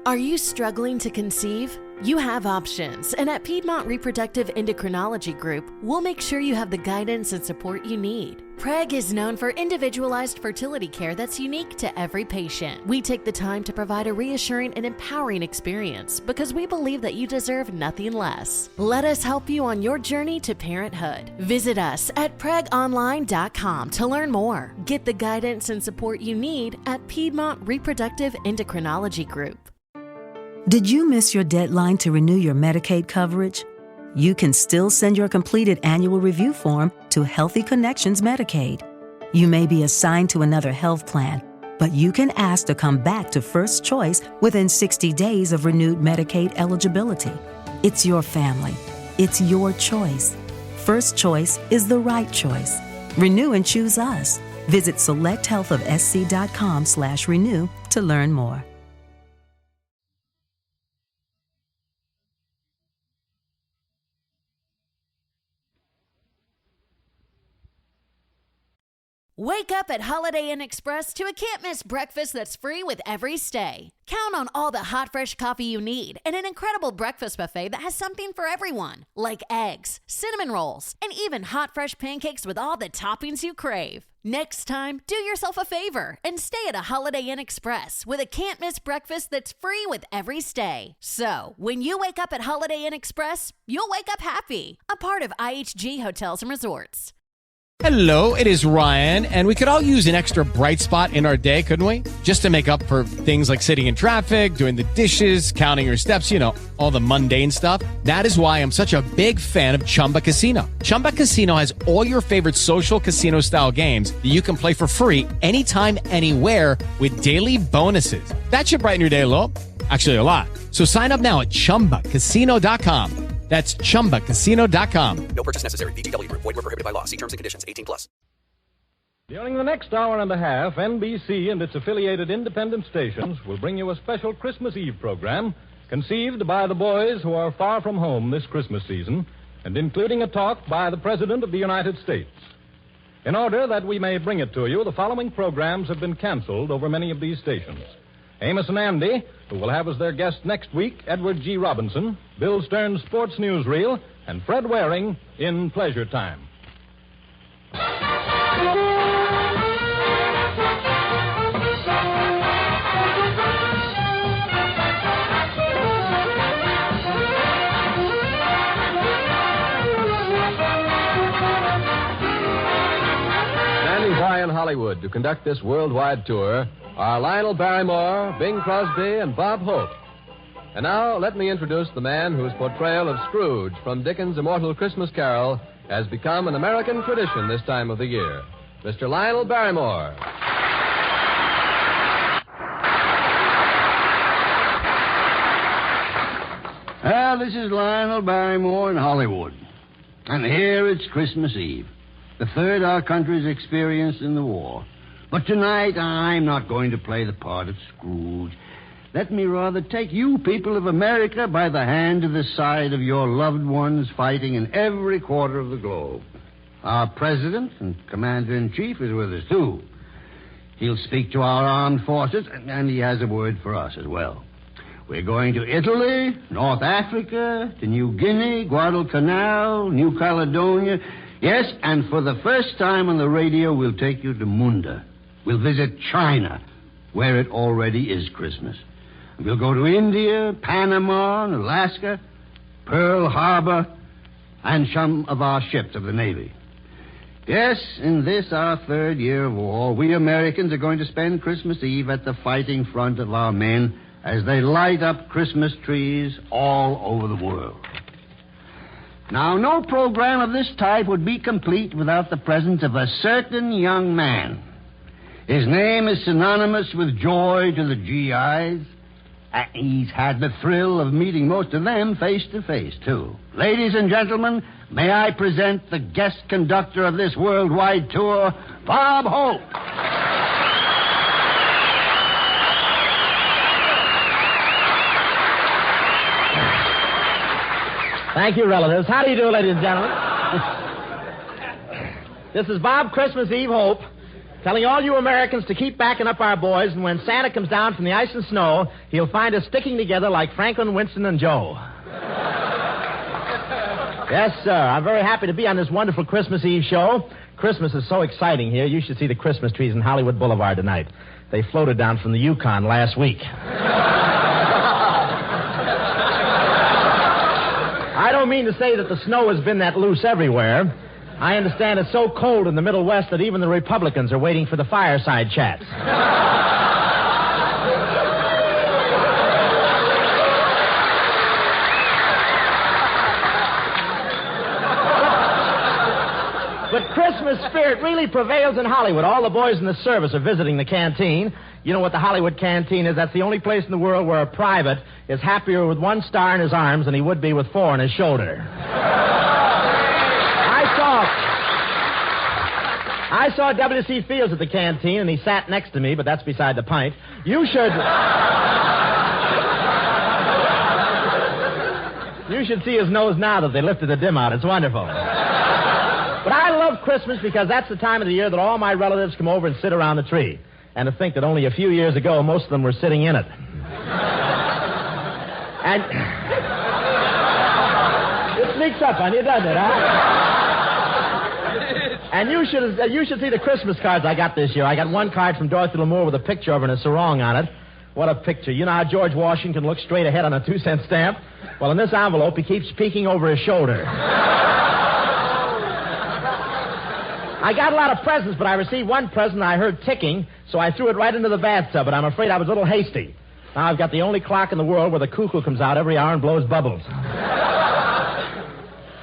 Are you struggling to conceive? You have options, and at Piedmont Reproductive Endocrinology Group, we'll make sure you have the guidance and support you need. PREG is known for individualized fertility care that's unique to every patient. We take the time to provide a reassuring and empowering experience because we believe that you deserve nothing less. Let us help you on your journey to parenthood. Visit us at pregonline.com to learn more. Get the guidance and support you need at Piedmont Reproductive Endocrinology Group. Did you miss your deadline to renew your Medicaid coverage? You can still send your completed annual review form to Healthy Connections Medicaid. You may be assigned to another health plan, but you can ask to come back to First Choice within 60 days of renewed Medicaid eligibility. It's your family. It's your choice. First Choice is the right choice. Renew and choose us. Visit selecthealthofsc.com/renew to learn more. Wake up at Holiday Inn Express to a can't-miss breakfast that's free with every stay. Count on all the hot, fresh coffee you need and an incredible breakfast buffet that has something for everyone, like eggs, cinnamon rolls, and even hot, fresh pancakes with all the toppings you crave. Next time, do yourself a favor and stay at a Holiday Inn Express with a can't-miss breakfast that's free with every stay. So, when you wake up at Holiday Inn Express, you'll wake up happy, a part of IHG Hotels and Resorts. Hello, it is Ryan, and we could all use an extra bright spot in our day, couldn't we? Just to make up for things like sitting in traffic, doing the dishes, counting your steps, you know, all the mundane stuff. That is why I'm such a big fan of Chumba Casino. Chumba Casino has all your favorite social casino-style games that you can play for free anytime, anywhere with daily bonuses. That should brighten your day a little. Actually, a lot. So sign up now at ChumbaCasino.com. That's ChumbaCasino.com. No purchase necessary. VGW Group. Void where prohibited by law. See terms and conditions. 18+. During the next hour and a half, NBC and its affiliated independent stations will bring you a special Christmas Eve program conceived by the boys who are far from home this Christmas season and including a talk by the President of the United States. In order that we may bring it to you, the following programs have been canceled over many of these stations. Amos and Andy, who will have as their guest next week Edward G. Robinson, Bill Stern's Sports Newsreel, and Fred Waring in Pleasure Time. Standing by in Hollywood to conduct this worldwide tour are Lionel Barrymore, Bing Crosby, and Bob Hope. And now, let me introduce the man whose portrayal of Scrooge from Dickens' immortal Christmas Carol has become an American tradition this time of the year. Mr. Lionel Barrymore. Well, this is Lionel Barrymore in Hollywood. And here it's Christmas Eve, the third our country's experienced in the war. But tonight, I'm not going to play the part of Scrooge. Let me rather take you people of America by the hand to the side of your loved ones fighting in every quarter of the globe. Our president and commander-in-chief is with us, too. He'll speak to our armed forces, and he has a word for us as well. We're going to Italy, North Africa, to New Guinea, Guadalcanal, New Caledonia. Yes, and for the first time on the radio, we'll take you to Munda. We'll visit China, where it already is Christmas. We'll go to India, Panama, and Alaska, Pearl Harbor, and some of our ships of the Navy. Yes, in this, our third year of war, we Americans are going to spend Christmas Eve at the fighting front of our men as they light up Christmas trees all over the world. Now, no program of this type would be complete without the presence of a certain young man. His name is synonymous with joy to the GIs. He's had the thrill of meeting most of them face to face, too. Ladies and gentlemen, may I present the guest conductor of this worldwide tour, Bob Hope. Thank you, relatives. How do you do, ladies and gentlemen? This is Bob Christmas Eve Hope, telling all you Americans to keep backing up our boys, and when Santa comes down from the ice and snow, he'll find us sticking together like Franklin, Winston, and Joe. Yes, sir. I'm very happy to be on this wonderful Christmas Eve show. Christmas is so exciting here. You should see the Christmas trees in Hollywood Boulevard tonight. They floated down from the Yukon last week. I don't mean to say that the snow has been that loose everywhere. I understand it's so cold in the Middle West that even the Republicans are waiting for the fireside chats. But Christmas spirit really prevails in Hollywood. All the boys in the service are visiting the canteen. You know what the Hollywood canteen is? That's the only place in the world where a private is happier with 1 star in his arms than he would be with 4 on his shoulder. I saw W.C. Fields at the canteen, and he sat next to me, but that's beside the pint. You should see his nose now that they lifted the dim out. It's wonderful. But I love Christmas because that's the time of the year that all my relatives come over and sit around the tree. And to think that only a few years ago, most of them were sitting in it. And it sneaks up on you, doesn't it, huh? And you should see the Christmas cards I got this year. I got one card from Dorothy Lamour with a picture of her and a sarong on it. What a picture. You know how George Washington looks straight ahead on a 2-cent stamp? Well, in this envelope, he keeps peeking over his shoulder. I got a lot of presents, but I received one present I heard ticking, so I threw it right into the bathtub, but I'm afraid I was a little hasty. Now I've got the only clock in the world where the cuckoo comes out every hour and blows bubbles.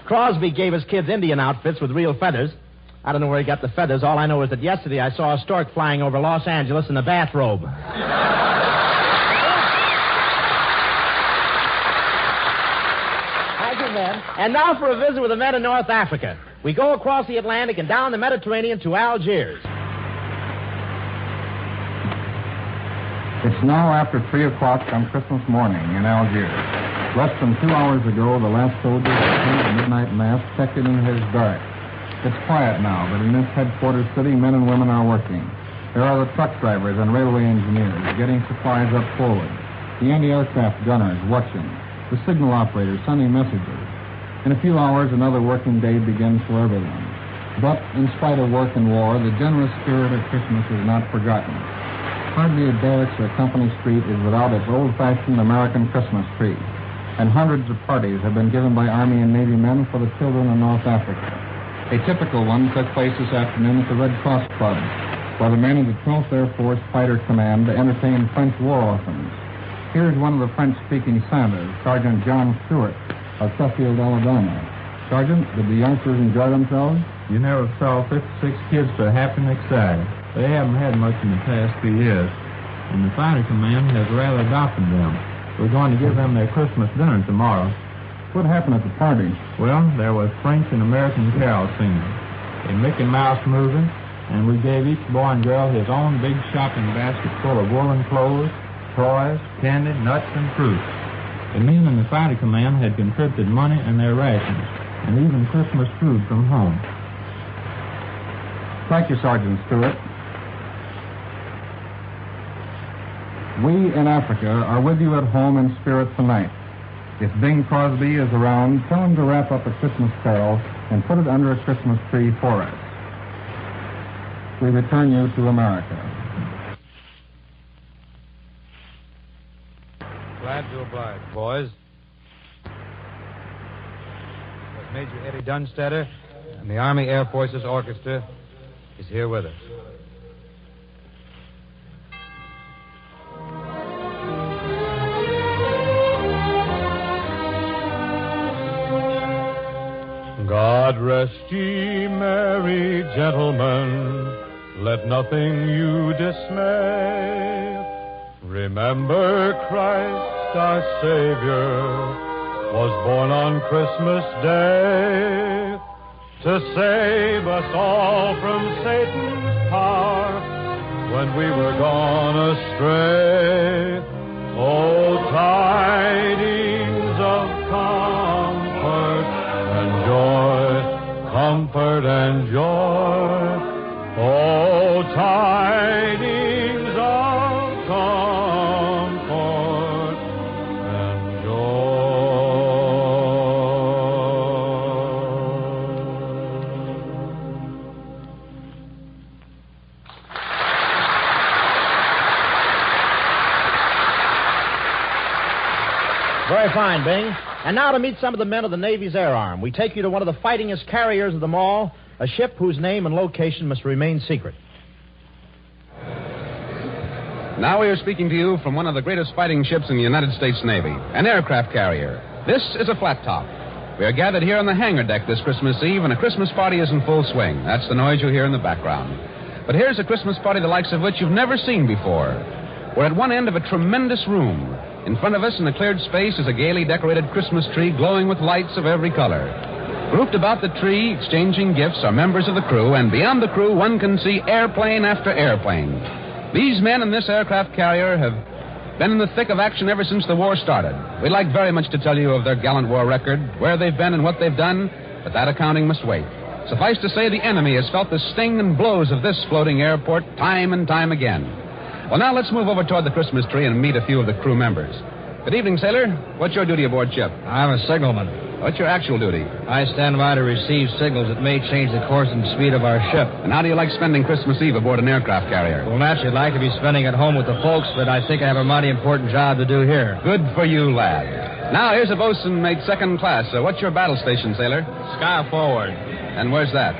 Crosby gave his kids Indian outfits with real feathers. I don't know where he got the feathers. All I know is that yesterday I saw a stork flying over Los Angeles in a bathrobe. Thank you, men. And now for a visit with the men in North Africa. We go across the Atlantic and down the Mediterranean to Algiers. It's now after 3 o'clock on Christmas morning in Algiers. Less than 2 hours ago, the last soldier attended the midnight mass checked in his barracks. It's quiet now, but in this headquarters city, men and women are working. There are the truck drivers and railway engineers getting supplies up forward, the anti-aircraft gunners watching, the signal operators sending messages. In a few hours, another working day begins for everyone. But in spite of work and war, the generous spirit of Christmas is not forgotten. Hardly a barracks or company street is without its old-fashioned American Christmas tree, and hundreds of parties have been given by Army and Navy men for the children of North Africa. A typical one took place this afternoon at the Red Cross Club, where the men of the 12th Air Force Fighter Command entertained French war orphans. Here's one of the French-speaking Santas, Sergeant John Stewart of Sheffield, Alabama. Sergeant, did the youngsters enjoy themselves? You never saw 56 kids so happy and excited. They haven't had much in the past few years, and the Fighter Command has rather adopted them. We're going to give them their Christmas dinner tomorrow. What happened at the party? Well, there was French and American carol singing, a Mickey Mouse movie, and we gave each boy and girl his own big shopping basket full of woolen clothes, toys, candy, nuts, and fruit. The men in the Fighter Command had contributed money and their rations, and even Christmas food from home. Thank you, Sergeant Stewart. We in Africa are with you at home in spirit tonight. If Bing Crosby is around, tell him to wrap up a Christmas carol and put it under a Christmas tree for us. We return you to America. Glad to oblige, boys. But Major Eddie Dunstetter and the Army Air Forces Orchestra is here with us. God rest ye merry gentlemen, let nothing you dismay. Remember Christ our Savior was born on Christmas Day to save us all from Satan's power when we were gone astray. Oh, tidings of comfort and joy, comfort and joy. Oh, tidings Very fine, Bing. And now to meet some of the men of the Navy's Air Arm. We take you to one of the fightingest carriers of them all, a ship whose name and location must remain secret. Now we are speaking to you from one of the greatest fighting ships in the United States Navy, an aircraft carrier. This is a flat top. We are gathered here on the hangar deck this Christmas Eve, and a Christmas party is in full swing. That's the noise you hear in the background. But here's a Christmas party the likes of which you've never seen before. We're at one end of a tremendous room. In front of us in the cleared space is a gaily decorated Christmas tree glowing with lights of every color. Grouped about the tree, exchanging gifts, are members of the crew, and beyond the crew, one can see airplane after airplane. These men in this aircraft carrier have been in the thick of action ever since the war started. We'd like very much to tell you of their gallant war record, where they've been and what they've done, but that accounting must wait. Suffice to say, the enemy has felt the sting and blows of this floating airport time and time again. Well, now let's move over toward the Christmas tree and meet a few of the crew members. Good evening, sailor. What's your duty aboard ship? I'm a signalman. What's your actual duty? I stand by to receive signals that may change the course and speed of our ship. And how do you like spending Christmas Eve aboard an aircraft carrier? Well, naturally, I'd like to be spending it home with the folks, but I think I have a mighty important job to do here. Good for you, lad. Now, here's a bosun mate second class. What's your battle station, sailor? Sky forward. And where's that?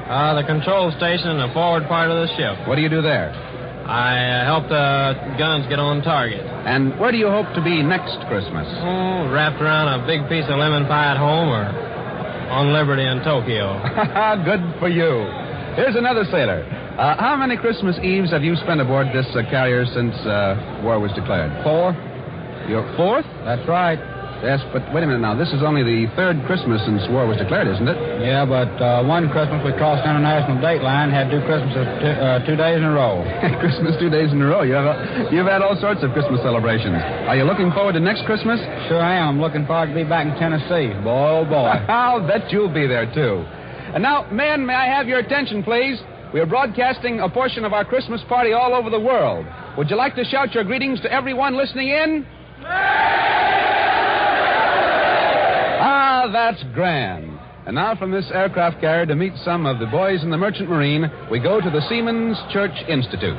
The control station in the forward part of the ship. What do you do there? I help the guns get on target. And where do you hope to be next Christmas? Oh, wrapped around a big piece of lemon pie at home or on Liberty in Tokyo. Good for you. Here's another sailor. How many Christmas Eves have you spent aboard this carrier since war was declared? 4. Your 4th? That's right. Yes, but wait a minute now. This is only the 3rd Christmas since war was declared, isn't it? Yeah, but one Christmas we crossed the international date line, had 2 Christmases 2 days in a row. Christmas 2 days in a row. You've had all sorts of Christmas celebrations. Are you looking forward to next Christmas? Sure I am. I'm looking forward to be back in Tennessee. Boy, oh boy. I'll bet you'll be there, too. And now, men, may I have your attention, please? We are broadcasting a portion of our Christmas party all over the world. Would you like to shout your greetings to everyone listening in? Ah, that's grand. And now from this aircraft carrier to meet some of the boys in the Merchant Marine, we go to the Seamen's Church Institute.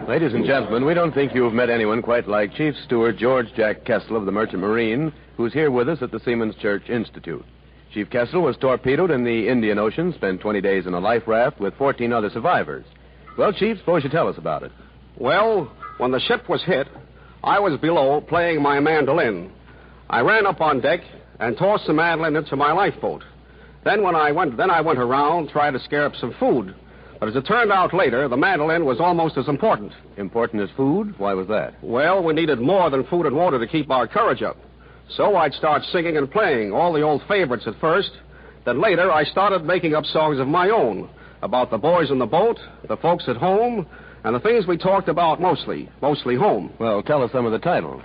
Ladies and gentlemen, we don't think you have met anyone quite like Chief Steward George Jack Kessel of the Merchant Marine, who's here with us at the Seamen's Church Institute. Chief Kessel was torpedoed in the Indian Ocean, spent 20 days in a life raft with 14 other survivors. Well, Chief, suppose you tell us about it. Well, when the ship was hit, I was below playing my mandolin. I ran up on deck and tossed the mandolin into my lifeboat. Then I went around, tried to scare up some food. But as it turned out later, the mandolin was almost as important. Important as food? Why was that? Well, we needed more than food and water to keep our courage up. So I'd start singing and playing all the old favorites at first. Then later, I started making up songs of my own about the boys in the boat, the folks at home, and the things we talked about mostly home. Well, tell us some of the titles.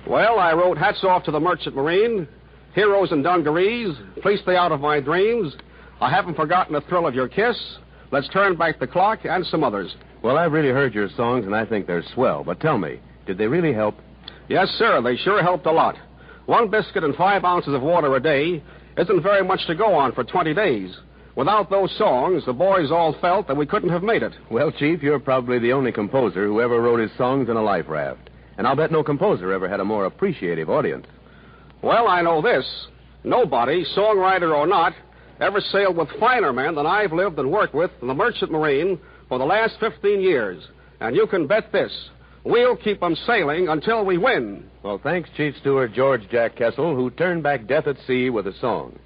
Well, I wrote Hats Off to the Merchant Marine, Heroes in Dungarees, Please Stay Out of My Dreams, I Haven't Forgotten the Thrill of Your Kiss, Let's Turn Back the Clock, and some others. Well, I've really heard your songs, and I think they're swell. But tell me, did they really help? Yes, sir, they sure helped a lot. 1 biscuit and 5 ounces of water a day isn't very much to go on for 20 days. Without those songs, the boys all felt that we couldn't have made it. Well, Chief, you're probably the only composer who ever wrote his songs in a life raft. And I'll bet no composer ever had a more appreciative audience. Well, I know this. Nobody, songwriter or not, ever sailed with finer men than I've lived and worked with in the Merchant Marine for the last 15 years. And you can bet this. We'll keep them sailing until we win. Well, thanks, Chief Steward George Jack Kessel, who turned back death at sea with a song.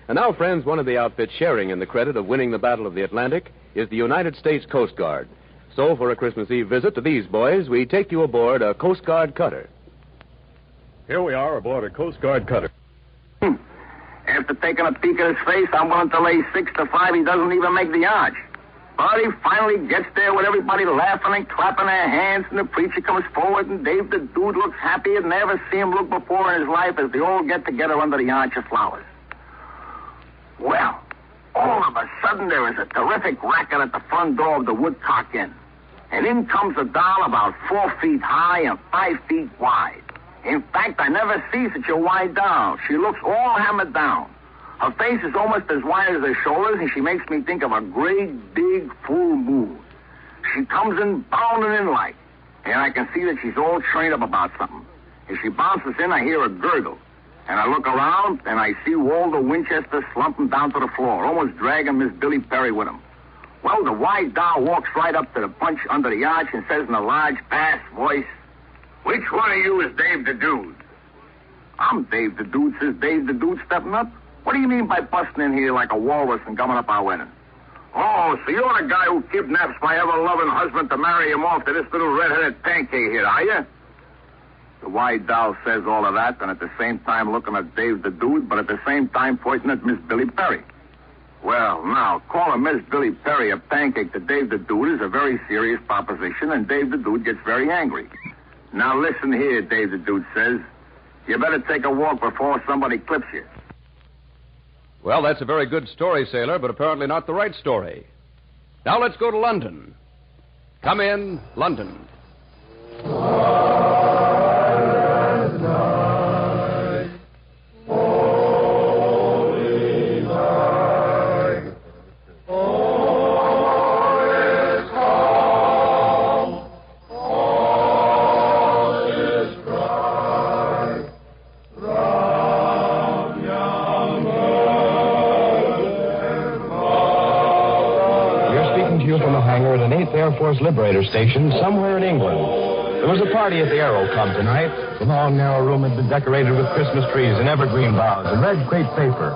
And now, friends, one of the outfits sharing in the credit of winning the Battle of the Atlantic is the United States Coast Guard. So, for a Christmas Eve visit to these boys, we take you aboard a Coast Guard cutter. Here we are aboard a Coast Guard cutter. After taking a peek at his face, I'm willing to lay 6 to 5 he doesn't even make the arch. But he finally gets there with everybody laughing and clapping their hands, and the preacher comes forward, and Dave the Dude looks happy and never seen him look before in his life as they all get together under the arch of flowers. Well, all of a sudden there is a terrific racket at the front door of the Woodcock Inn. And in comes a doll about 4 feet high and 5 feet wide. In fact, I never see such a wide doll. She looks all hammered down. Her face is almost as wide as her shoulders, and she makes me think of a great, big, full moon. she comes in bounding in like. And I can see that she's all trained up about something. As she bounces in, I hear a gurgle. And I look around, and I see Walter Winchester slumping down to the floor, almost dragging Miss Billy Perry with him. Well, the white doll walks right up to the bunch under the arch and says in a large, bass voice, "Which one of you is Dave the Dude?" "I'm Dave the Dude," says Dave the Dude, stepping up. "What do you mean by busting in here like a walrus and gumming up our wedding?" "Oh, so you're the guy who kidnaps my ever-loving husband to marry him off to this little red-headed pancake here, are you?" The white doll says all of that, and at the same time looking at Dave the Dude, but at the same time pointing at Miss Billy Perry. Well, now, calling Miss Billy Perry a pancake to Dave the Dude is a very serious proposition, and Dave the Dude gets very angry. "Now, listen here," Dave the Dude says. "You better take a walk before somebody clips you." Well, that's a very good story, sailor, but apparently not the right story. Now let's go to London. Come in, London. Air Force Liberator Station somewhere in England. There was a party at the Aero Club tonight. The long, narrow room had been decorated with Christmas trees and evergreen boughs and red crepe paper.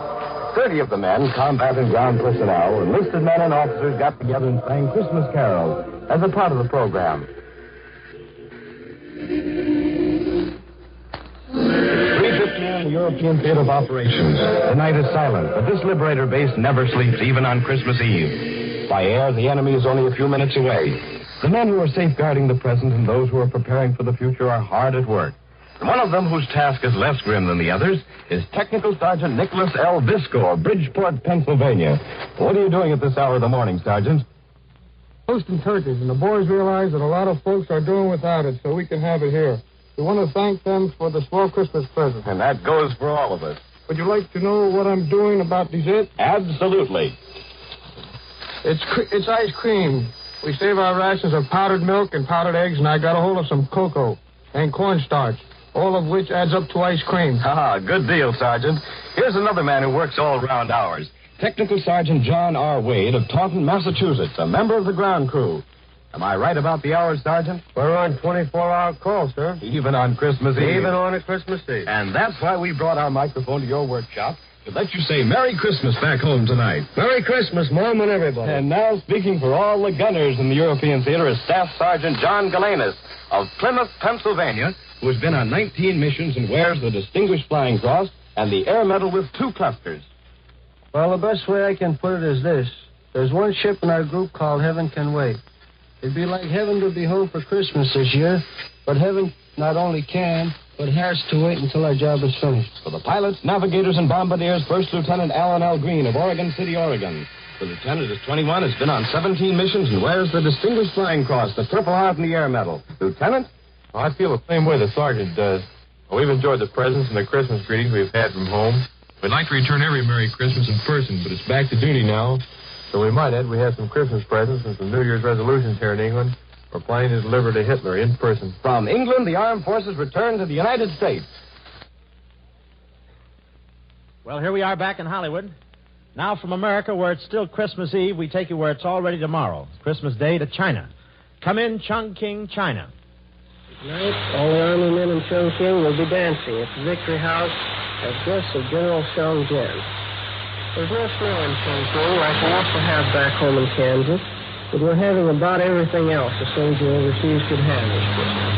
30 of the men, combat and ground personnel, enlisted men and officers got together and sang Christmas carols as a part of the program. It's 3:50 on the European Theater of Operations. The night is silent, but this Liberator base never sleeps, even on Christmas Eve. By air, the enemy is only a few minutes away. The men who are safeguarding the present and those who are preparing for the future are hard at work. And one of them, whose task is less grim than the others, is Technical Sergeant Nicholas L. Visco of Bridgeport, Pennsylvania. What are you doing at this hour of the morning, Sergeant? Roasting turkeys, and the boys realize that a lot of folks are doing without it, so we can have it here. We want to thank them for the small Christmas present. And that goes for all of us. Would you like to know what I'm doing about dessert? Absolutely. It's ice cream. We save our rations of powdered milk and powdered eggs, and I got a hold of some cocoa and cornstarch, all of which adds up to ice cream. Ah, good deal, Sergeant. Here's another man who works all round hours. Technical Sergeant John R. Wade of Taunton, Massachusetts, a member of the ground crew. Am I right about the hours, Sergeant? We're on 24-hour call, sir. Even on Christmas Eve? Even on a Christmas Eve. And that's why we brought our microphone to your workshop, to let you say Merry Christmas back home tonight. Merry Christmas, Mom, and everybody. And now, speaking for all the gunners in the European theater, is Staff Sergeant John Galanis of Plymouth, Pennsylvania, who has been on 19 missions and wears the Distinguished Flying Cross and the Air Medal with 2 clusters. Well, the best way I can put it is this. There's one ship in our group called Heaven Can Wait. It'd be like heaven to be home for Christmas this year, but heaven not only can, but has to wait until our job is finished. For the pilots, navigators, and bombardiers, First Lieutenant Alan L. Green of Oregon City, Oregon. The lieutenant is 21, has been on 17 missions, and wears the Distinguished Flying Cross, the Purple Heart, and the Air Medal. Lieutenant? Well, I feel the same way the sergeant does. Well, we've enjoyed the presents and the Christmas greetings we've had from home. We'd like to return every Merry Christmas in person, but it's back to duty now. So we might add we have some Christmas presents and some New Year's resolutions here in England. We're planning to deliver to Hitler in person. From England, the armed forces return to the United States. Well, here we are back in Hollywood. Now from America, where it's still Christmas Eve, we take you where it's already tomorrow. Christmas Day to China. Come in, Chongqing, China. Tonight, all the army men in Chongqing will be dancing at the Victory House as guests of General Xiong Jian. There's no snow in Chongqing like we used to have back home in Kansas, but we're having about everything else a soldier overseas could have this Christmas.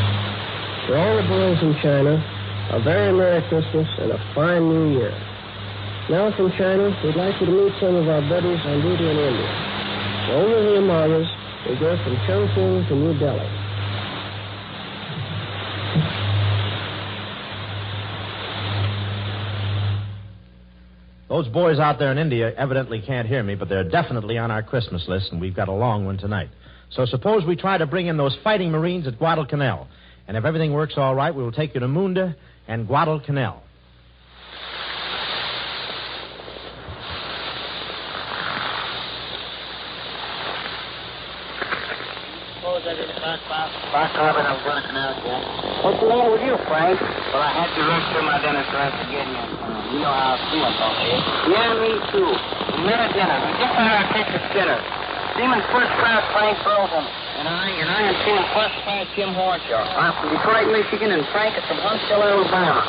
For all the boys in China, a very Merry Christmas and a fine New Year. Now from China, we'd like you to meet some of our buddies on duty in India. Over the Himalayas, we go from Chongqing to New Delhi. Those boys out there in India evidently can't hear me, but they're definitely on our Christmas list, and we've got a long one tonight. So suppose we try to bring in those fighting Marines at Guadalcanal. And if everything works all right, we will take you to Munda and Guadalcanal. suppose I didn't back up and I'm going to canal again. What's the matter with you, Frank? Well, I had to rush to my dentist right to get in. You know how I feel about it. Yeah, me too. We met at dinner. We just had our Texas dinner. Seaman first class Frank Frozen. And I am Seaman first class Jim Horshaw. I'm from Detroit, Michigan, and Frank is from Huntsville, Alabama.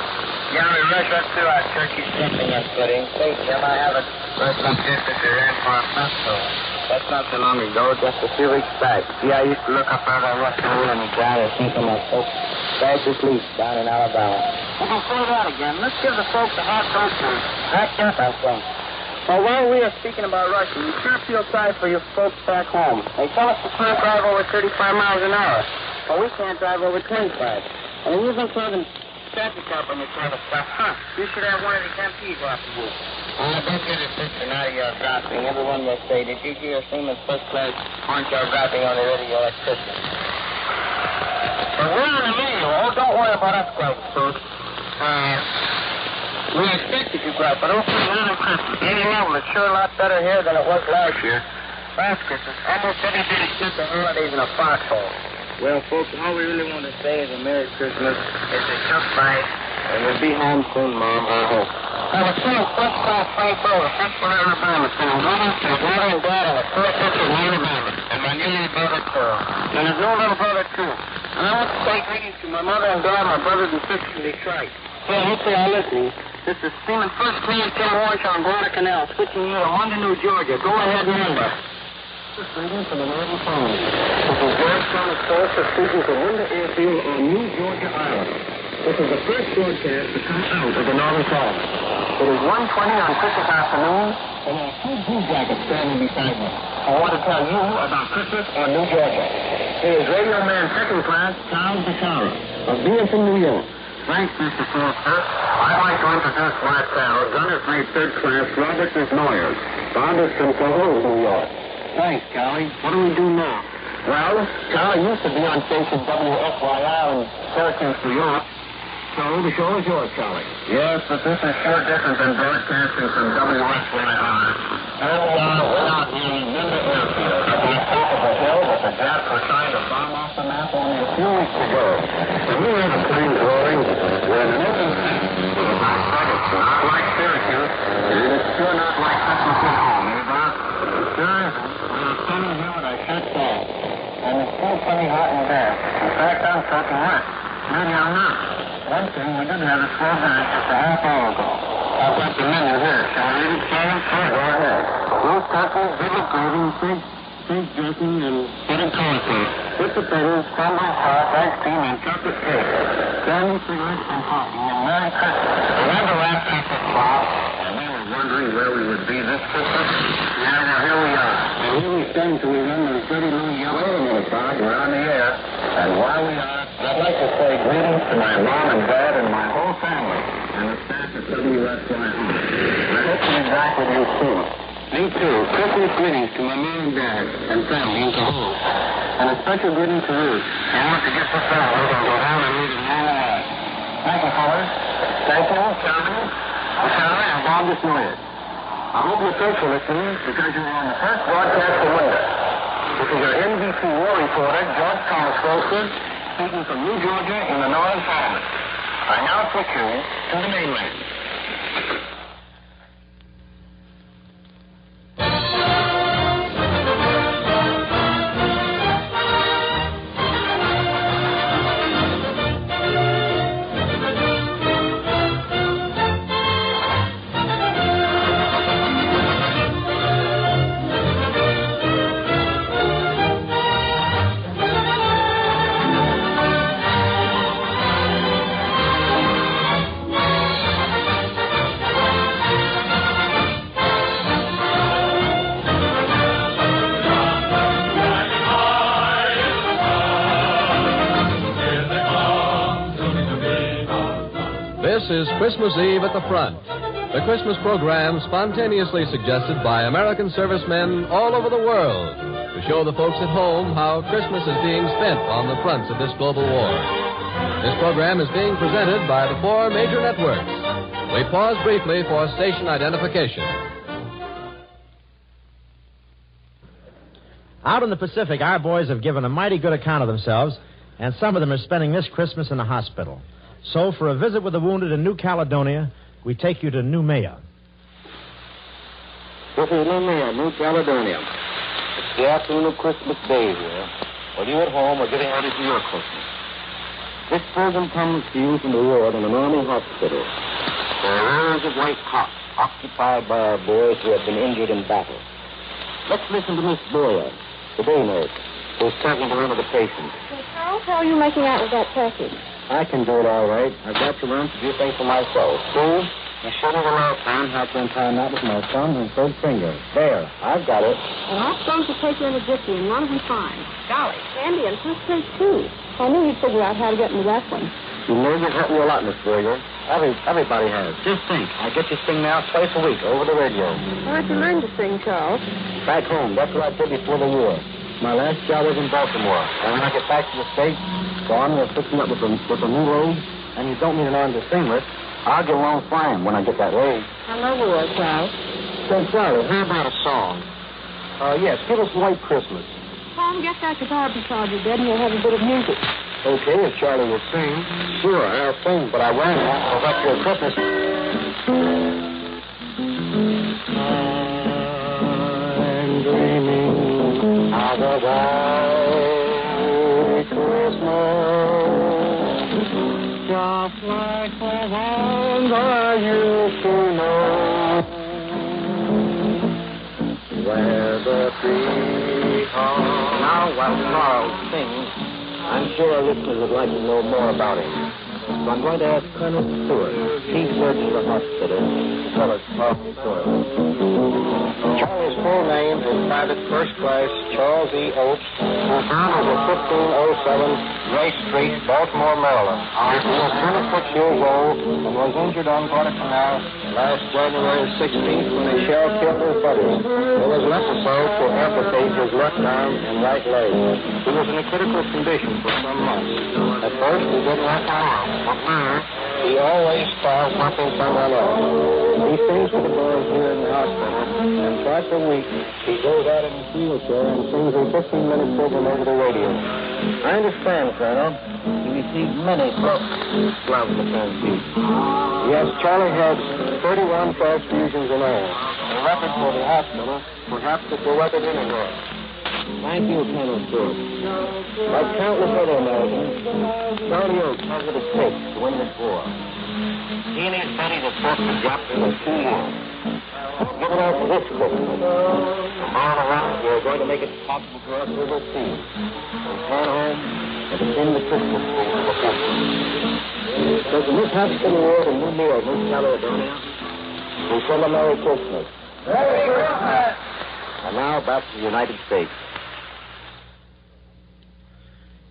Yeah, we rushed up to our turkey stuffing and pudding. Say, Jim, I have a personal sister who ran for a festival. That's not so long ago, just a few weeks back. See, I used to look up there at the room and down and think of my folks fast asleep down in Alabama. We can say that again. Let's give the folks a hot toast. Hacked up, I think. Well, while we are speaking about Russia, we sure feel sorry for your folks back home. They tell us we can't drive over 35 miles an hour, but we can't drive over 25. And we've been serving traffic up on this kind of stuff. Huh? You should have one of the MPs off the roof. Don't get a picture now you're dropping. Everyone will say, did you hear Seaman's first class Horshaw dropping on the radio electricity? But we're on the radio. Oh, don't worry about us, grubs, folks. We expected you, grub, but hopefully not on Christmas. Any level, it's sure a lot better here than it was last year. Last Christmas, almost everybody spent the holidays in a foxhole. Well, folks, all we really want to say is a Merry Christmas. It's a tough fight, and we'll be home soon, Mom, I hope. I was seeing first class Frank Frozen, Huntsville, Alabama, sending greetings to his mother and dad and his four sisters in Alabama, and my new little brother, too. And his new little brother, too. And I want to say greetings to my mother and dad, my brothers and sisters in Detroit. Hey, hopefully I'm listening. This is Seaman First Class Jim Horshaw on Guadalcanal, switching you to London, New Georgia. Go ahead, number. This is greeting from the Northern Phone. This is George Thomas Forster speaking from Linda Airfield on New Georgia Island. This is the first broadcast to come out of the Northern Phone. It is 1:20 on Christmas afternoon, and there are two blue jackets standing beside me. I want to tell you about Christmas on New Georgia. Here is Radio Man Second Class, Charles DeShara, of Beaverton, New York. Thanks, Mr. Forster. I'd like to introduce my pal, Gunner's Mate Third Class, Robert Noyers. Bob is from Cohoes, New York. Thanks, Charlie. What do we do now? Well, Charlie used to be on station WFYR in Syracuse, New York. So the show is yours, Charlie. Yes, but this is sure different than broadcasting from WFYR. We're out here in Linda Airfield, at the top of the hill that the Japs were trying to bomb off the map only a few weeks ago. And we have a plane rolling. We're in an open space. It's not like Syracuse. It's sure not like Christmas at home, Bob? Sure isn't. We're standing here with our shirts off. And it's still plenty hot and damp. In fact, I'm soaking wet. Maybe I'm not. One thing, we did have a slow dinner just a half hour ago. I've got the menu here. Shall I read it, Sam? Sure, go ahead. Roast turkey, vivid gravy, pig dressing, and buttered cauliflower. With potatoes, cranberry sauce, ice cream, and chocolate cake. Candy, cigarettes, and coffee. And Merry Christmas. Remember last Christmas, Bob? And we were wondering where we would be this Christmas. Yeah, well, here we are. And here we stand till we run the 30 little yellow. Wait a minute, Bob. We're on the air. And while we are, I'd like to say greetings to my mom and dad and my whole family and the staff at WFYR. I hope to be back with you soon. Me too. Christmas greetings to my mom and dad and family in Cohoes. And a special greeting to you. I want to get this out and go down and meet him all night. Thank you, fellas. Thank you, Charlie, and Bob DeSnoyer. I hope you're faithful listeners because you're on the first broadcast of winter. This is your NBC war reporter, George Thomas Forster, speaking from New Georgia in the Northern Province. I now put you to the mainland. This is Christmas Eve at the Front, the Christmas program spontaneously suggested by American servicemen all over the world to show the folks at home how Christmas is being spent on the fronts of this global war. This program is being presented by the four major networks. We pause briefly for station identification. Out in the Pacific, our boys have given a mighty good account of themselves, and some of them are spending this Christmas in the hospital. So, for a visit with the wounded in New Caledonia, we take you to Noumea. This is Noumea, New Caledonia. It's the afternoon of Christmas Day here. While you at home are getting ready for your Christmas. This program comes to you from the ward in an army hospital. There are rows of white cots occupied by our boys who have been injured in battle. Let's listen to Miss Boyer, the day nurse, who's talking to one of the patients. Hey, Charles, how are you making out with that package? I can do it all right. I've got to learn to do things for myself. See? You shouldn't allow time how to untie that with my thumb and third finger. There, I've got it. Well, I'm supposed to take you in a jiffy, and one will be fine. Golly. Candy and first take two. I knew you'd figure out how to get into that one. You know you've helped me a lot, Miss Boyer. Everybody has. Just think, I get you sing now twice a week over the radio. Where'd you learn to sing, Charles? Back home. That's what I did before the war. My last job was in Baltimore. And when I get back to the States, the Army will fix me up with a new load, and you don't need an arm to sing with. I'll get along fine when I get that raise. I love the word, Charles. Say, Charlie, how about a song? Yes, give us White Christmas. Tom, get that guitar beside your bed, and we'll have a bit of music. Okay, if Charlie will sing. Sure, I'll sing, but I won't. I'll let you a Christmas. I'm dreaming of a white Christmas, just like the ones I used to know, where the tree comes. Now, while Charles sings, I'm sure our listeners would like to know more about him. So I'm going to ask Colonel Stewart, chief surgeon of the hospital, to tell us Charlie's story. Charlie's full name is Private First Class Charles E. Oates, whose home is at 1507 Grace Street, Baltimore, Maryland. He was 26 years old and was injured on Guadalcanal last January 16th when a shell killed his buddy. It was necessary to amputate his left arm and right leg. He was in a critical condition for some months. At first, he didn't have to arm, but now he always starts helping someone else. He sings for the boys here in the hospital, and twice a week he goes out in his wheelchair and sings a 15-minute program over the radio. I understand, Colonel. He received many gloves upon feet. Yes, Charlie had 31 transfusions in all. A record for the hospital, perhaps it's a record anywhere. Thank you, Colonel Stewart. Like countless other Americans, Charlie Oates has what it takes to win this war. He and his buddies have fought the job for 2 years. Give it out for this Christmas. Tomorrow around, we're going to make it possible for us to oversee. Return home and begin the Christmas tree for the country. So from this hospital ward in Noumea, New Caledonia, we send a Merry Christmas. Merry Christmas! And now back to the United States.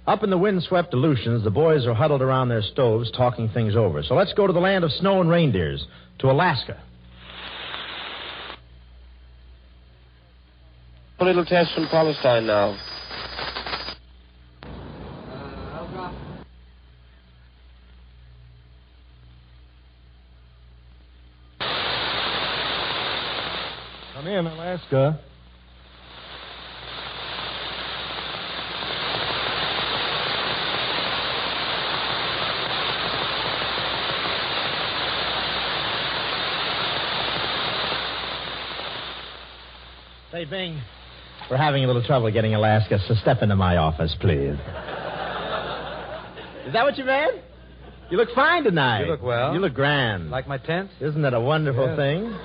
Up in the windswept Aleutians, the boys are huddled around their stoves talking things over. So let's go to the land of snow and reindeers, to Alaska. A little test from Palestine now. Come in, Alaska. Say, Bing, we're having a little trouble getting Alaska, so step into my office, please. Is that what you meant? You look fine tonight. You look well. You look grand. Like my tent? Isn't that a wonderful thing?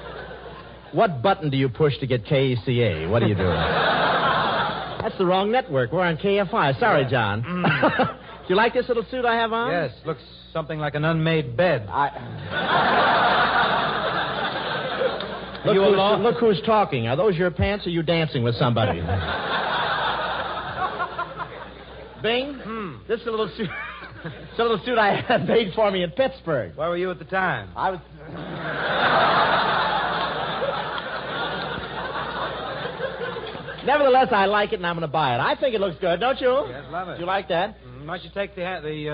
What button do you push to get KECA? What are you doing? That's the wrong network. We're on KFI. Sorry, John. Do you like this little suit I have on? Yes, looks something like an unmade bed. Look who's talking. Are those your pants or are you dancing with somebody? Bing, this is a little suit. It's a little suit I had made for me in Pittsburgh. Where were you at the time? I was... Nevertheless, I like it and I'm going to buy it. I think it looks good, don't you? Yes, love it. Do you like that? Why don't you take the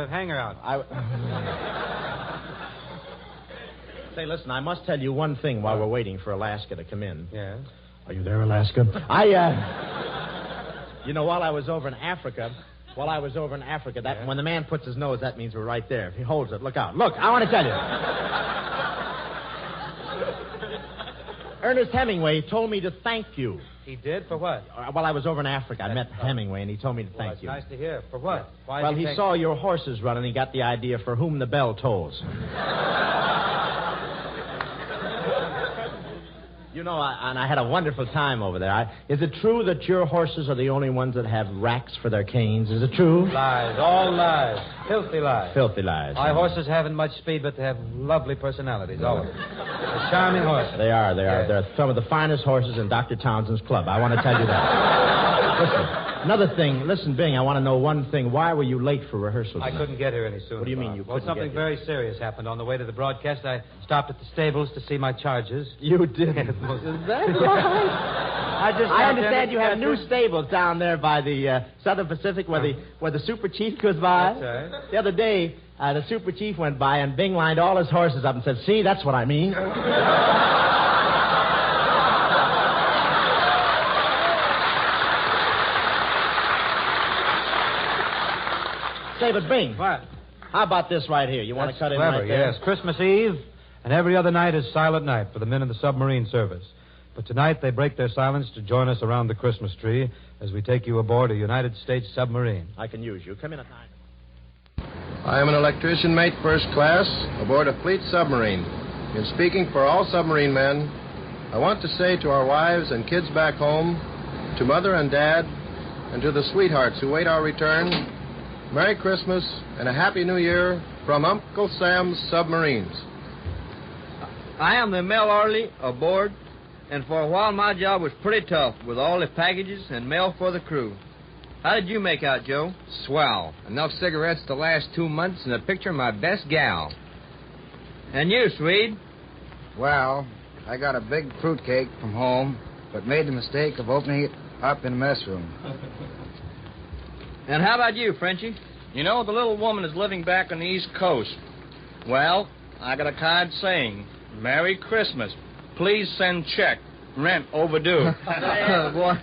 hanger out? Say, listen, I must tell you one thing while we're waiting for Alaska to come in. Yes? Are you there, Alaska? You know, while I was over in Africa, that when the man puts his nose, that means we're right there. If he holds it, look out. Look, I want to tell you. Ernest Hemingway told me to thank you. He did? For what? While I was over in Africa, I met Hemingway, and he told me to thank you. Nice to hear. For what? Why Well, did he saw your horses running, and he got the idea for whom the bell tolls. You know, and I had a wonderful time over there. Is it true that your horses are the only ones that have racks for their canes? Is it true? Lies. All lies. Filthy lies. Filthy lies. My horses haven't much speed, but they have lovely personalities, all of them. They're charming horses. They are. They're some of the finest horses in Dr. Townsend's club. I want to tell you that. Listen, another thing. Listen, Bing, I want to know one thing. Why were you late for rehearsal tonight? I couldn't get here any sooner. What do you mean you Well, couldn't something get here? very serious happened on the way to the broadcast. I stopped at the stables to see my charges. You did? Is that right? I understand you have new stables down there by the Southern Pacific where the Super Chief goes by. That's right. The other day, the Super Chief went by and Bing lined all his horses up and said, "See, that's what I mean." Say, but Bing. What? How about this right here? You want to cut in clever, right there? Yes. Christmas Eve, and every other night is silent night for the men of the submarine service. But tonight they break their silence to join us around the Christmas tree as we take you aboard a United States submarine. I can use you. Come in at 9. I am an electrician mate first class aboard a fleet submarine. In speaking for all submarine men, I want to say to our wives and kids back home, to Mother and Dad, and to the sweethearts who wait our return, Merry Christmas and a Happy New Year from Uncle Sam's Submarines. I am the mail orderly aboard, and for a while my job was pretty tough with all the packages and mail for the crew. How did you make out, Joe? Swell. Enough cigarettes to last 2 months and a picture of my best gal. And you, Swede? Well, I got a big fruitcake from home, but made the mistake of opening it up in the mess room. And how about you, Frenchie? You know, the little woman is living back on the East Coast. Well, I got a card saying, Merry Christmas. Please send check. Rent overdue. Boy,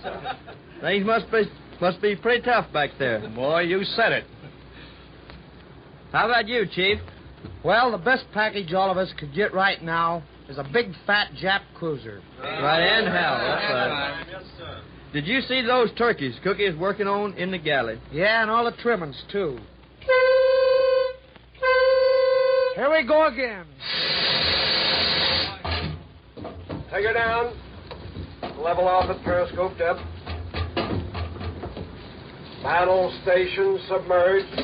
things must be pretty tough back there. Boy, you said it. How about you, Chief? Well, the best package all of us could get right now is a big, fat Jap cruiser. Right in hell. That's right. Yes, sir. Did you see those turkeys Cookie is working on in the galley? Yeah, and all the trimmings, too. Here we go again. Take her down. Level off it, periscoped up. Battle station submerged.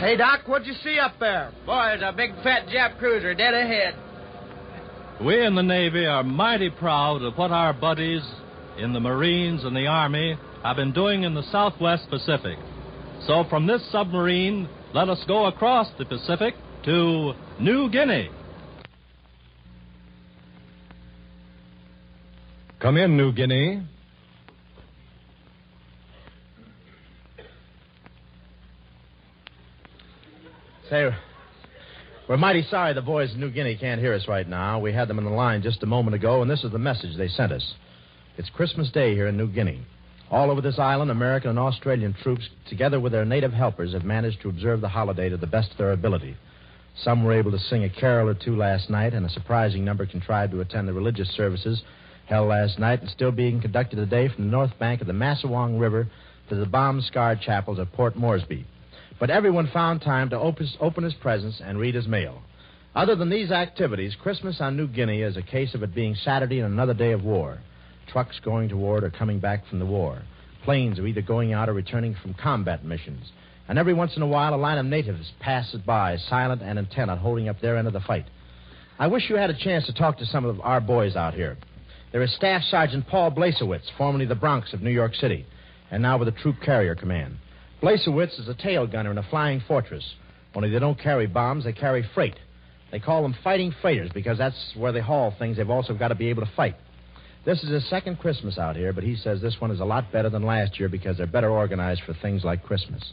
Hey, Doc, what'd you see up there? Boy, it's a big fat Jap cruiser dead ahead. We in the Navy are mighty proud of what our buddies in the Marines and the Army have been doing in the Southwest Pacific. So from this submarine, let us go across the Pacific to New Guinea. Come in, New Guinea. Say, we're mighty sorry the boys in New Guinea can't hear us right now. We had them on the line just a moment ago, and this is the message they sent us. It's Christmas Day here in New Guinea. All over this island, American and Australian troops, together with their native helpers, have managed to observe the holiday to the best of their ability. Some were able to sing a carol or two last night, and a surprising number contrived to attend the religious services held last night and still being conducted today from the north bank of the Massawong River to the bomb-scarred chapels of Port Moresby. But everyone found time to open his presents and read his mail. Other than these activities, Christmas on New Guinea is a case of it being Saturday and another day of war. Trucks going toward or coming back from the war. Planes are either going out or returning from combat missions. And every once in a while, a line of natives passes by, silent and intent on holding up their end of the fight. I wish you had a chance to talk to some of our boys out here. There is Staff Sergeant Paul Blasewitz, formerly the Bronx of New York City, and now with the Troop Carrier Command. Blasewitz is a tail gunner in a flying fortress. Only they don't carry bombs, they carry freight. They call them fighting freighters because that's where they haul things they've also got to be able to fight. This is his second Christmas out here, but he says this one is a lot better than last year because they're better organized for things like Christmas.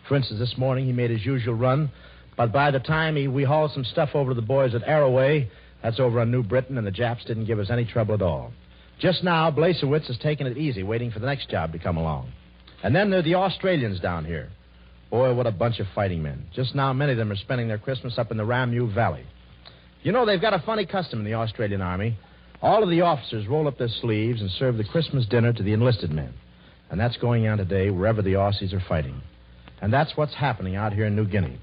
For instance, this morning he made his usual run, But by the time we hauled some stuff over to the boys at Arroway, that's over on New Britain, and the Japs didn't give us any trouble at all. Just now, Blasewitz is taking it easy, waiting for the next job to come along. And then there are the Australians down here. Boy, what a bunch of fighting men. Just now, many of them are spending their Christmas up in the Ramu Valley. You know, they've got a funny custom in the Australian Army. All of the officers roll up their sleeves and serve the Christmas dinner to the enlisted men. And that's going on today wherever the Aussies are fighting. And that's what's happening out here in New Guinea.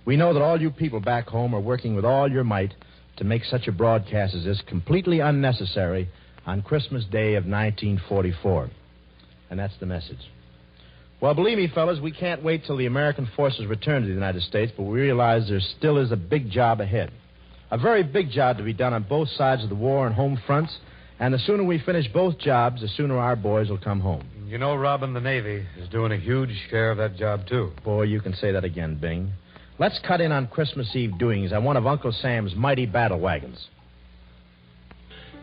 We know that all you people back home are working with all your might to make such a broadcast as this completely unnecessary on Christmas Day of 1944. And that's the message. Well, believe me, fellas, we can't wait till the American forces return to the United States, but we realize there still is a big job ahead. A very big job to be done on both sides of the war and home fronts, and the sooner we finish both jobs, the sooner our boys will come home. You know, Robin, the Navy is doing a huge share of that job, too. Boy, you can say that again, Bing. Let's cut in on Christmas Eve doings on one of Uncle Sam's mighty battle wagons.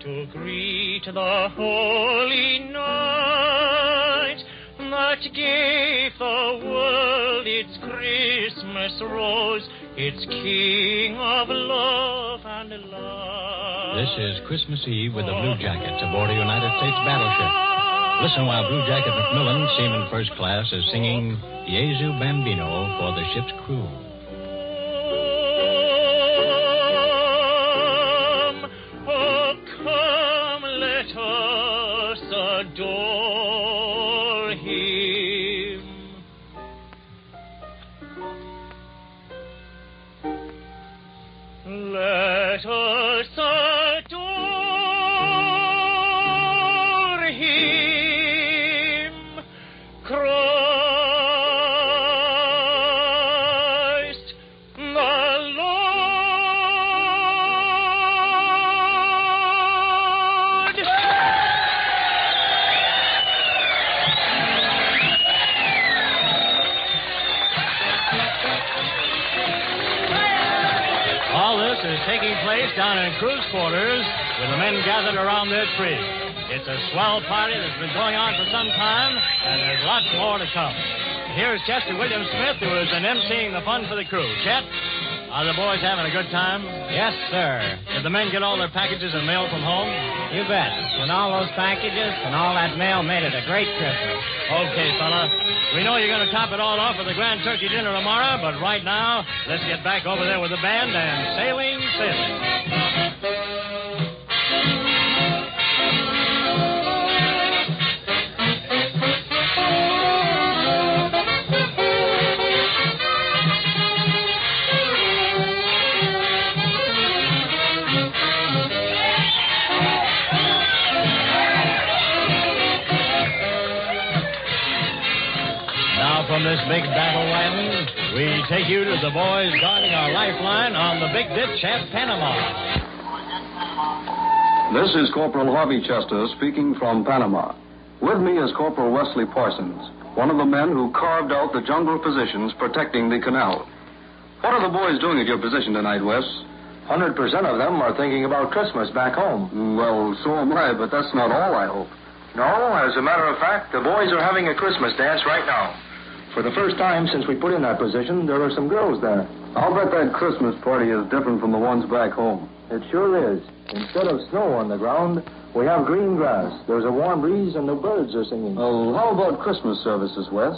To greet the holy night that gave the world its Christmas rose, its king of love and light. This is Christmas Eve with the Blue Jackets aboard a United States battleship. Listen while Blue Jacket McMillan, Seaman First Class, is singing Jesu Bambino for the ship's crew. Oh, come, let us adore him. Let us adore him, Christ the Lord. All this is taking place down in crew's quarters with the men gathered around their tree. It's a swell party that's been going on for some time, and there's lots more to come. Here's Chester William Smith, who has been emceeing the fun for the crew. Chet, are the boys having a good time? Yes, sir. Did the men get all their packages and mail from home? You bet. And all those packages and all that mail made it a great Christmas. Okay, fella. We know you're going to top it all off with a grand turkey dinner tomorrow, but right now, let's get back over there with the band and sailing, sailing. From this big battle wagon, we take you to the boys guarding our lifeline on the Big Ditch at Panama. This is Corporal Harvey Chester speaking from Panama. With me is Corporal Wesley Parsons, one of the men who carved out the jungle positions protecting the canal. What are the boys doing at your position tonight, Wes? 100% of them are thinking about Christmas back home. Well, so am I, but that's not all, I hope. No, as a matter of fact, the boys are having a Christmas dance right now. For the first time since we put in that position, there are some girls there. I'll bet that Christmas party is different from the ones back home. It sure is. Instead of snow on the ground, we have green grass. There's a warm breeze and the birds are singing. Oh, how about Christmas services, Wes?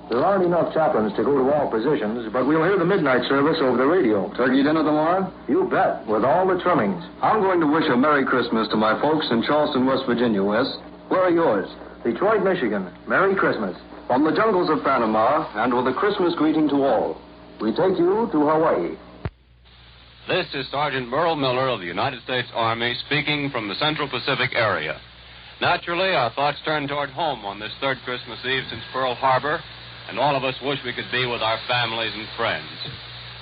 There aren't enough chaplains to go to all positions, but we'll hear the midnight service over the radio. Turkey dinner tomorrow? You bet, with all the trimmings. I'm going to wish a Merry Christmas to my folks in Charleston, West Virginia, Wes. Where are yours? Detroit, Michigan. Merry Christmas. From the jungles of Panama, and with a Christmas greeting to all, we take you to Hawaii. This is Sergeant Merle Miller of the United States Army speaking from the Central Pacific area. Naturally, our thoughts turn toward home on this third Christmas Eve since Pearl Harbor, and all of us wish we could be with our families and friends.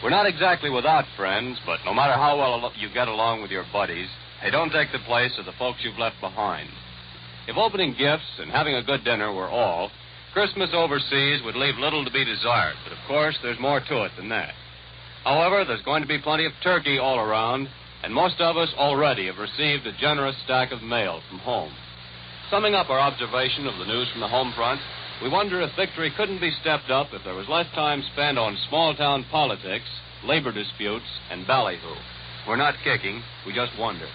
We're not exactly without friends, but no matter how well you get along with your buddies, they don't take the place of the folks you've left behind. If opening gifts and having a good dinner were all, Christmas overseas would leave little to be desired, but of course there's more to it than that. However, there's going to be plenty of turkey all around, and most of us already have received a generous stack of mail from home. Summing up our observation of the news from the home front, we wonder if victory couldn't be stepped up if there was less time spent on small-town politics labor disputes, and ballyhoo. We're not kicking, we just wonder.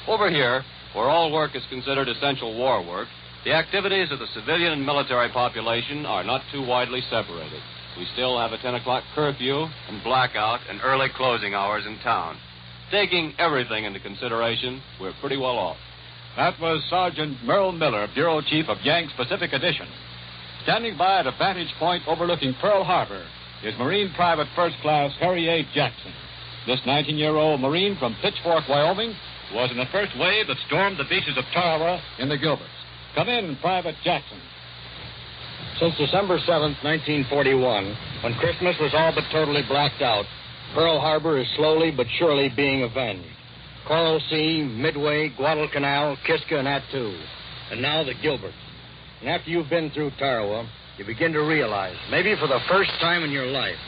Over here, where all work is considered essential war work, the activities of the civilian and military population are not too widely separated. We still have a 10 o'clock curfew and blackout and early closing hours in town. Taking everything into consideration, we're pretty well off. That was Sergeant Merle Miller, Bureau Chief of Yanks Pacific Edition. Standing by at a vantage point overlooking Pearl Harbor is Marine Private First Class Harry A. Jackson. This 19-year-old Marine from Pitchfork, Wyoming, was in the first wave that stormed the beaches of Tarawa in the Gilberts. Come in, Private Jackson. Since December 7th, 1941, when Christmas was all but totally blacked out, Pearl Harbor is slowly but surely being avenged. Coral Sea, Midway, Guadalcanal, Kiska, and Attu. And now the Gilberts. And after you've been through Tarawa, you begin to realize, maybe for the first time in your life,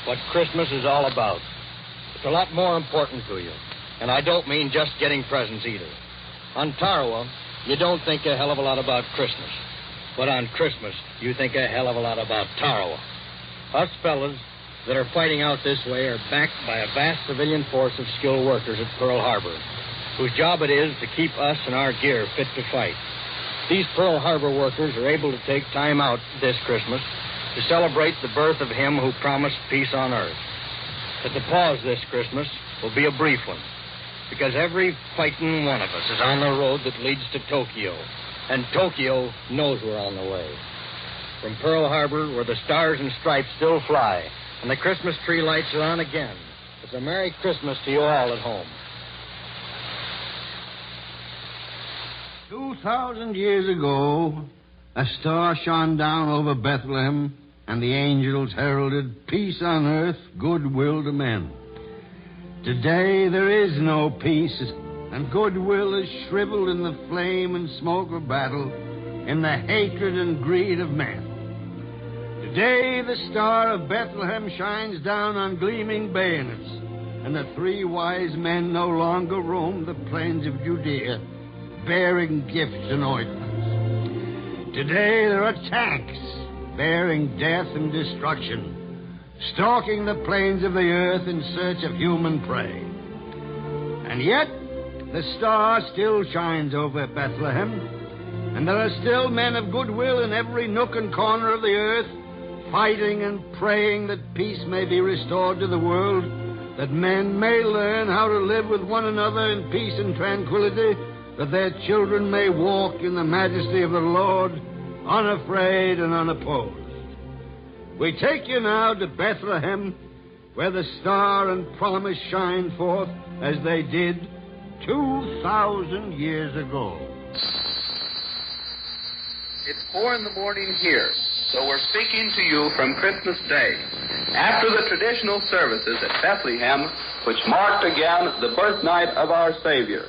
what Christmas is all about. It's a lot more important to you. And I don't mean just getting presents either. On Tarawa, you don't think a hell of a lot about Christmas. But on Christmas, you think a hell of a lot about Tarawa. Us fellas that are fighting out this way are backed by a vast civilian force of skilled workers at Pearl Harbor, whose job it is to keep us and our gear fit to fight. These Pearl Harbor workers are able to take time out this Christmas to celebrate the birth of him who promised peace on earth. But the pause this Christmas will be a brief one, because every fighting one of us is on the road that leads to Tokyo, and Tokyo knows we're on the way. From Pearl Harbor, where the stars and stripes still fly, and the Christmas tree lights are on again, it's a Merry Christmas to you all at home. 2,000 years ago, a star shone down over Bethlehem, and the angels heralded peace on earth, goodwill to men. Today there is no peace, and goodwill is shriveled in the flame and smoke of battle, in the hatred and greed of men. Today the star of Bethlehem shines down on gleaming bayonets, and the three wise men no longer roam the plains of Judea, bearing gifts and ointments. Today there are tanks bearing death and destruction, stalking the plains of the earth in search of human prey. And yet, the star still shines over Bethlehem, and there are still men of goodwill in every nook and corner of the earth, fighting and praying that peace may be restored to the world, that men may learn how to live with one another in peace and tranquility, that their children may walk in the majesty of the Lord, unafraid and unopposed. We take you now to Bethlehem, where the star and promise shine forth as they did 2,000 years ago. It's 4 a.m. here, so we're speaking to you from Christmas Day, after the traditional services at Bethlehem, which marked again the birth night of our Savior.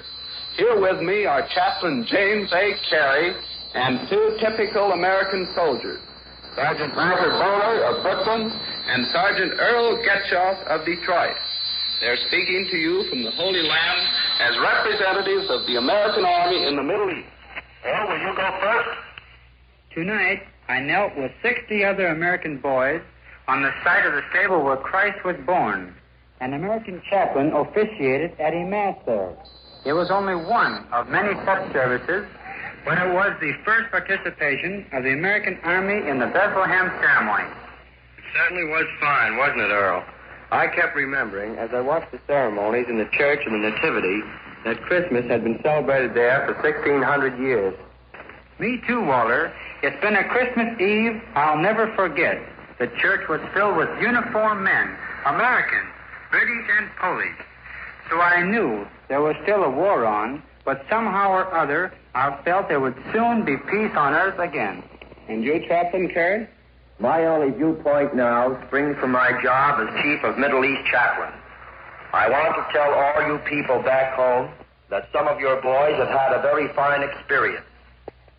Here with me are Chaplain James A. Carey and two typical American soldiers, Sergeant Michael Bowler of Brooklyn and Sergeant Earl Getchoff of Detroit. They're speaking to you from the Holy Land as representatives of the American Army in the Middle East. Earl, will you go first? Tonight, I knelt with 60 other American boys on the site of the stable where Christ was born. An American chaplain officiated at a mass there. It was only one of many such services, but it was the first participation of the American Army in the Bethlehem ceremony. It certainly was fine, wasn't it, Earl? I kept remembering, as I watched the ceremonies in the church of the Nativity, that Christmas had been celebrated there for 1,600 years. Me too, Walter. It's been a Christmas Eve I'll never forget. The church was filled with uniformed men, Americans, British and Polish. So I knew there was still a war on, but somehow or other I felt there would soon be peace on earth again. And you, Chaplain Carey? My only viewpoint now springs from my job as Chief of Middle East Chaplain. I want to tell all you people back home that some of your boys have had a very fine experience.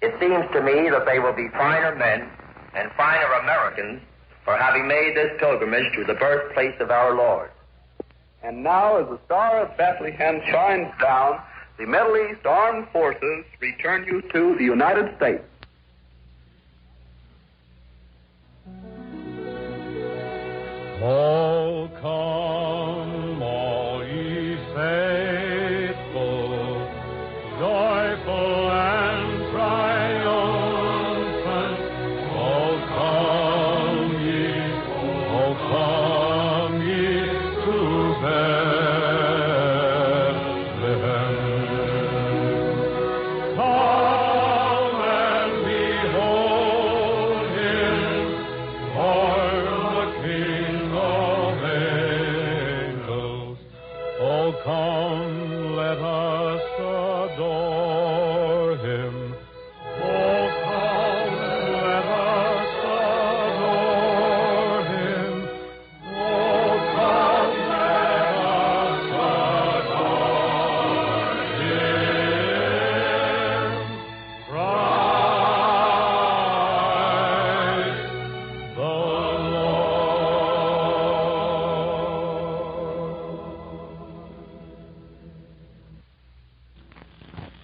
It seems to me that they will be finer men and finer Americans for having made this pilgrimage to the birthplace of our Lord. And now, as the Star of Bethlehem shines down, the Middle East Armed Forces return you to the United States. Oh, come come, let us adore him. Oh, come, let us adore him. Oh, come, let us adore him. Christ the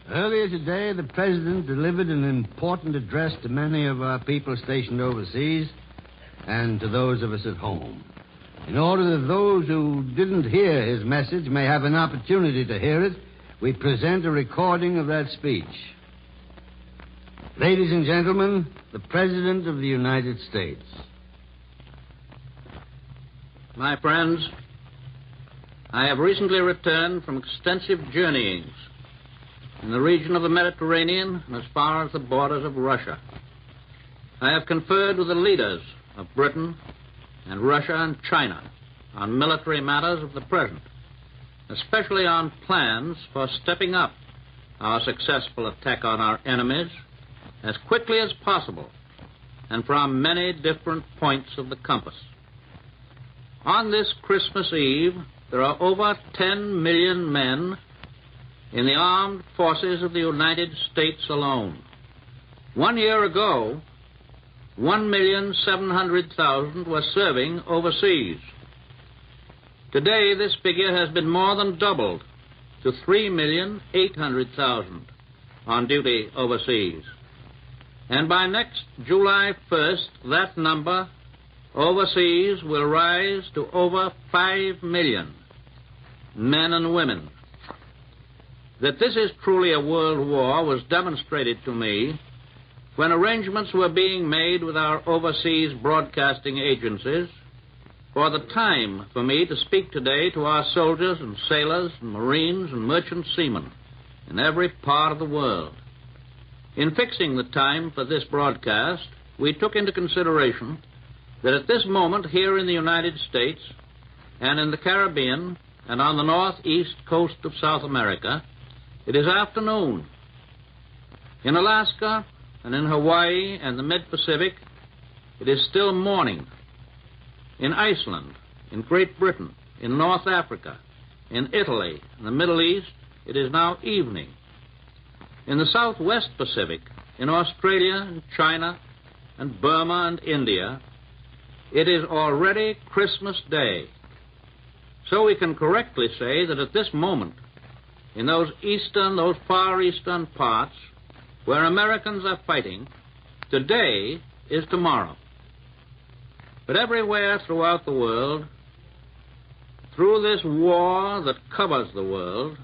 Earlier today, the President delivered an important address to many of our people stationed overseas and to those of us at home. In order that those who didn't hear his message may have an opportunity to hear it, we present a recording of that speech. Ladies and gentlemen, the President of the United States. My friends, I have recently returned from extensive journeyings in the region of the Mediterranean and as far as the borders of Russia. I have conferred with the leaders of Britain and Russia and China on military matters of the present, especially on plans for stepping up our successful attack on our enemies as quickly as possible and from many different points of the compass. On this Christmas Eve, there are over 10 million men in the armed forces of the United States alone. 1 year ago, 1,700,000 were serving overseas. Today, this figure has been more than doubled to 3,800,000 on duty overseas. And by next July 1st, that number overseas will rise to over 5 million men and women. That this is truly a world war was demonstrated to me when arrangements were being made with our overseas broadcasting agencies for the time for me to speak today to our soldiers and sailors and Marines and merchant seamen in every part of the world. In fixing the time for this broadcast, we took into consideration that at this moment here in the United States and in the Caribbean and on the northeast coast of South America, it is afternoon. In Alaska and in Hawaii and the mid-Pacific, it is still morning. In Iceland, in Great Britain, in North Africa, in Italy, in the Middle East, it is now evening. In the Southwest Pacific, in Australia and China and Burma and India, it is already Christmas Day. So we can correctly say that at this moment, in those far eastern parts where Americans are fighting, today is tomorrow. But everywhere throughout the world, through this war that covers the world,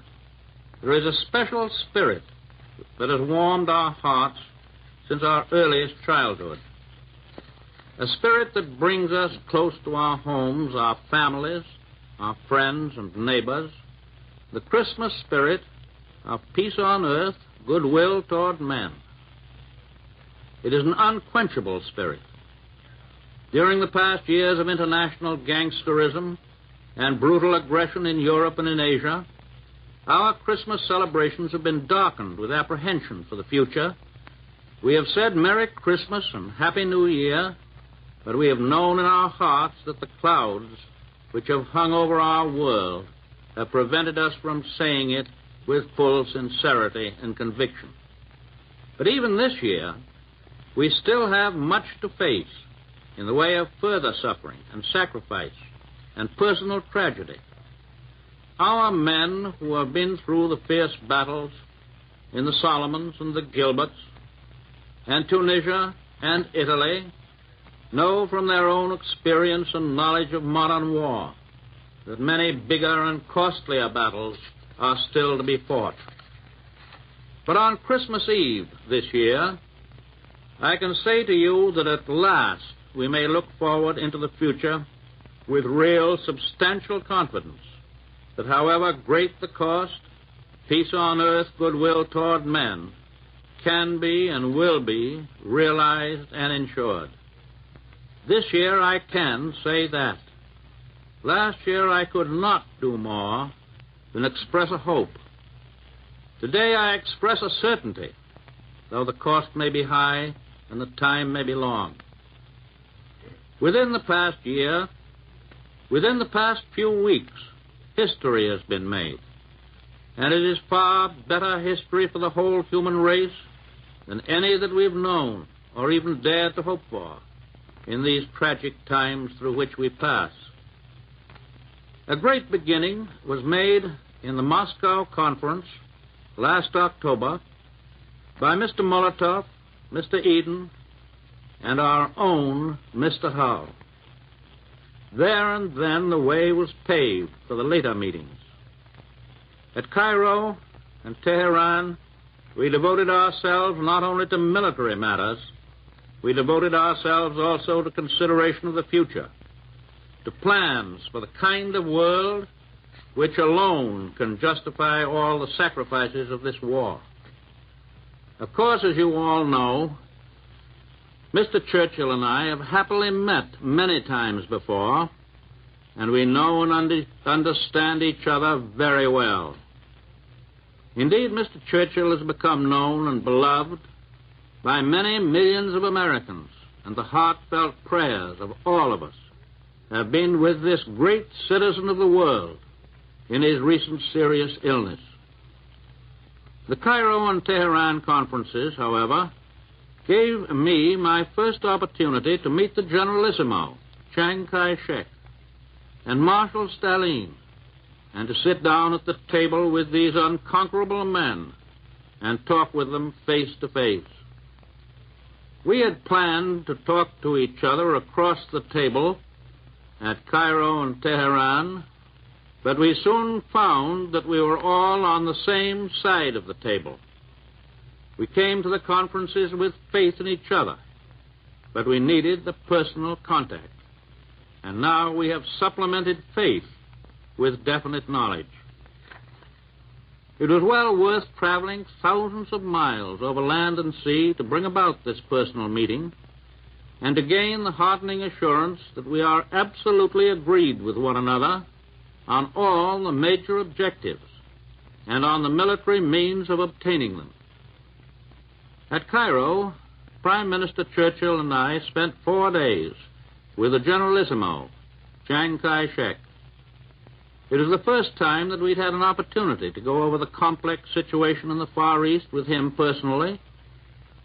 there is a special spirit that has warmed our hearts since our earliest childhood. A spirit that brings us close to our homes, our families, our friends and neighbors, the Christmas spirit of peace on earth, goodwill toward men. It is an unquenchable spirit. During the past years of international gangsterism and brutal aggression in Europe and in Asia, our Christmas celebrations have been darkened with apprehension for the future. We have said Merry Christmas and Happy New Year, but we have known in our hearts that the clouds which have hung over our world have prevented us from saying it with full sincerity and conviction. But even this year, we still have much to face in the way of further suffering and sacrifice and personal tragedy. Our men who have been through the fierce battles in the Solomons and the Gilberts and Tunisia and Italy know from their own experience and knowledge of modern war that many bigger and costlier battles are still to be fought. But on Christmas Eve this year, I can say to you that at last we may look forward into the future with real, substantial confidence that however great the cost, peace on earth, goodwill toward men can be and will be realized and ensured. This year I can say that. Last year I could not do more than express a hope. Today I express a certainty, though the cost may be high and the time may be long. Within the past year, within the past few weeks, history has been made. And it is far better history for the whole human race than any that we've known or even dared to hope for in these tragic times through which we pass. A great beginning was made in the Moscow conference last October by Mr. Molotov, Mr. Eden, and our own Mr. Howe. There and then the way was paved for the later meetings. At Cairo and Tehran, we devoted ourselves not only to military matters, we devoted ourselves also to consideration of the future, to plans for the kind of world which alone can justify all the sacrifices of this war. Of course, as you all know, Mr. Churchill and I have happily met many times before, and we know and understand each other very well. Indeed, Mr. Churchill has become known and beloved by many millions of Americans, and the heartfelt prayers of all of us have been with this great citizen of the world in his recent serious illness. The Cairo and Tehran conferences, however, gave me my first opportunity to meet the Generalissimo, Chiang Kai-shek, and Marshal Stalin, and to sit down at the table with these unconquerable men and talk with them face to face. We had planned to talk to each other across the table at Cairo and Tehran, but we soon found that we were all on the same side of the table. We came to the conferences with faith in each other, but we needed the personal contact. And now we have supplemented faith with definite knowledge. It was well worth traveling thousands of miles over land and sea to bring about this personal meeting and to gain the heartening assurance that we are absolutely agreed with one another on all the major objectives and on the military means of obtaining them. At Cairo, Prime Minister Churchill and I spent 4 days with the Generalissimo, Chiang Kai-shek. It was the first time that we'd had an opportunity to go over the complex situation in the Far East with him personally.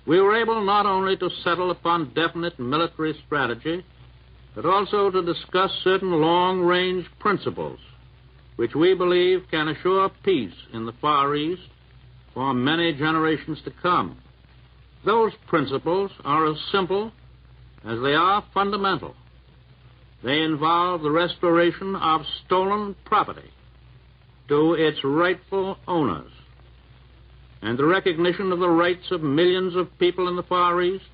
We were able not only to settle upon definite military strategy, but also to discuss certain long-range principles which we believe can assure peace in the Far East for many generations to come. Those principles are as simple as they are fundamental. They involve the restoration of stolen property to its rightful owners and the recognition of the rights of millions of people in the Far East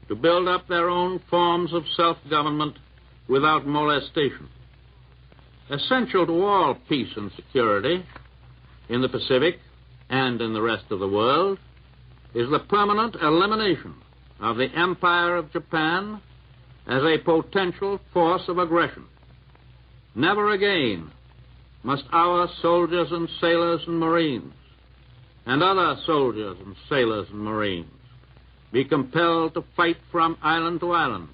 to build up their own forms of self-government without molestation. Essential to all peace and security in the Pacific and in the rest of the world is the permanent elimination of the Empire of Japan as a potential force of aggression. Never again must our soldiers and sailors and Marines and other soldiers and sailors and Marines be compelled to fight from island to island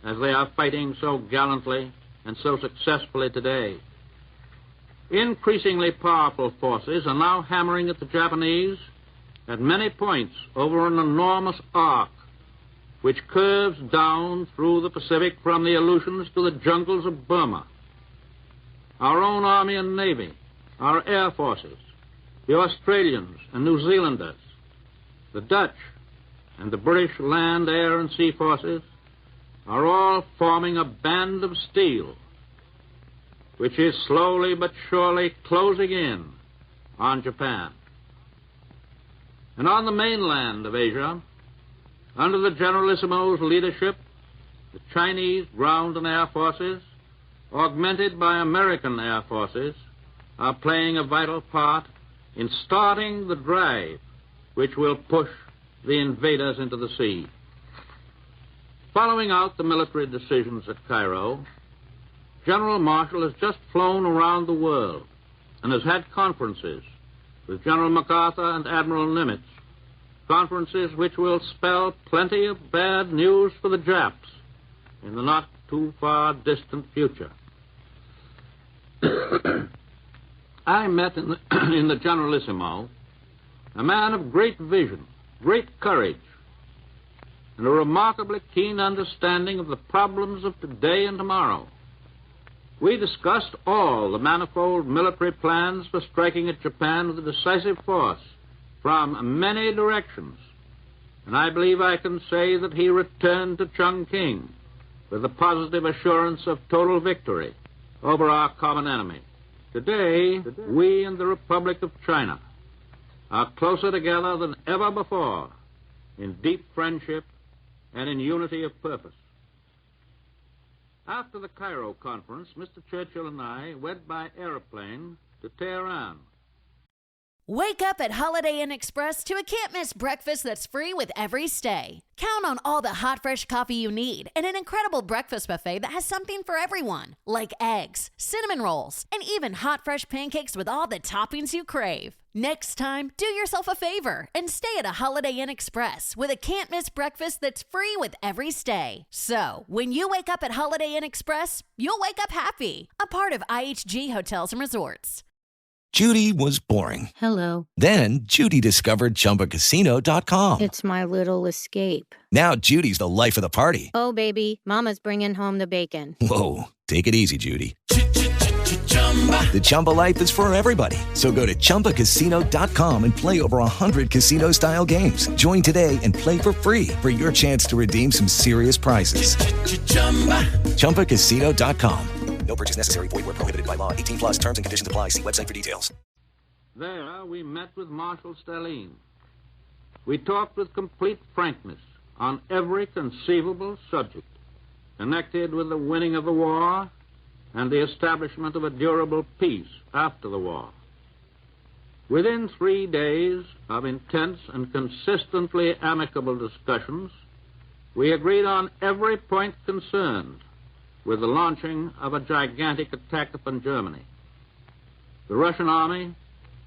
as they are fighting so gallantly and so successfully today. Increasingly powerful forces are now hammering at the Japanese at many points over an enormous arc which curves down through the Pacific from the Aleutians to the jungles of Burma. Our own Army and Navy, our Air Forces, the Australians and New Zealanders, the Dutch and the British land, air, and sea forces are all forming a band of steel which is slowly but surely closing in on Japan. And on the mainland of Asia, under the Generalissimo's leadership, the Chinese ground and air forces, augmented by American air forces, are playing a vital part in starting the drive which will push the invaders into the sea. Following out the military decisions at Cairo, General Marshall has just flown around the world, and has had conferences with General MacArthur and Admiral Nimitz, conferences which will spell plenty of bad news for the Japs in the not too far distant future. I met in the Generalissimo a man of great vision, great courage, and a remarkably keen understanding of the problems of today and tomorrow. We discussed all the manifold military plans for striking at Japan with a decisive force from many directions, and I believe I can say that he returned to Chongqing with the positive assurance of total victory over our common enemy. Today, we and the Republic of China are closer together than ever before in deep friendship and in unity of purpose. After the Cairo conference, Mr. Churchill and I went by airplane to Tehran. Wake up at Holiday Inn Express to a can't-miss breakfast that's free with every stay. Count on all the hot, fresh coffee you need and an incredible breakfast buffet that has something for everyone, like eggs, cinnamon rolls, and even hot, fresh pancakes with all the toppings you crave. Next time, do yourself a favor and stay at a Holiday Inn Express with a can't-miss breakfast that's free with every stay. So, when you wake up at Holiday Inn Express, you'll wake up happy. A part of IHG Hotels and Resorts. Judy was boring. Hello. Then Judy discovered ChumbaCasino.com. It's my little escape. Now Judy's the life of the party. Oh, baby, mama's bringing home the bacon. Whoa, take it easy, Judy. The Chumba life is for everybody. So go to ChumbaCasino.com and play over 100 casino-style games. Join today and play for free for your chance to redeem some serious prizes. ChumbaCasino.com. No purchase necessary. Void where prohibited by law. 18 plus terms and conditions apply. See website for details. There we met with Marshal Stalin. We talked with complete frankness on every conceivable subject connected with the winning of the war and the establishment of a durable peace after the war. Within 3 days of intense and consistently amicable discussions, we agreed on every point concerned with the launching of a gigantic attack upon Germany. The Russian army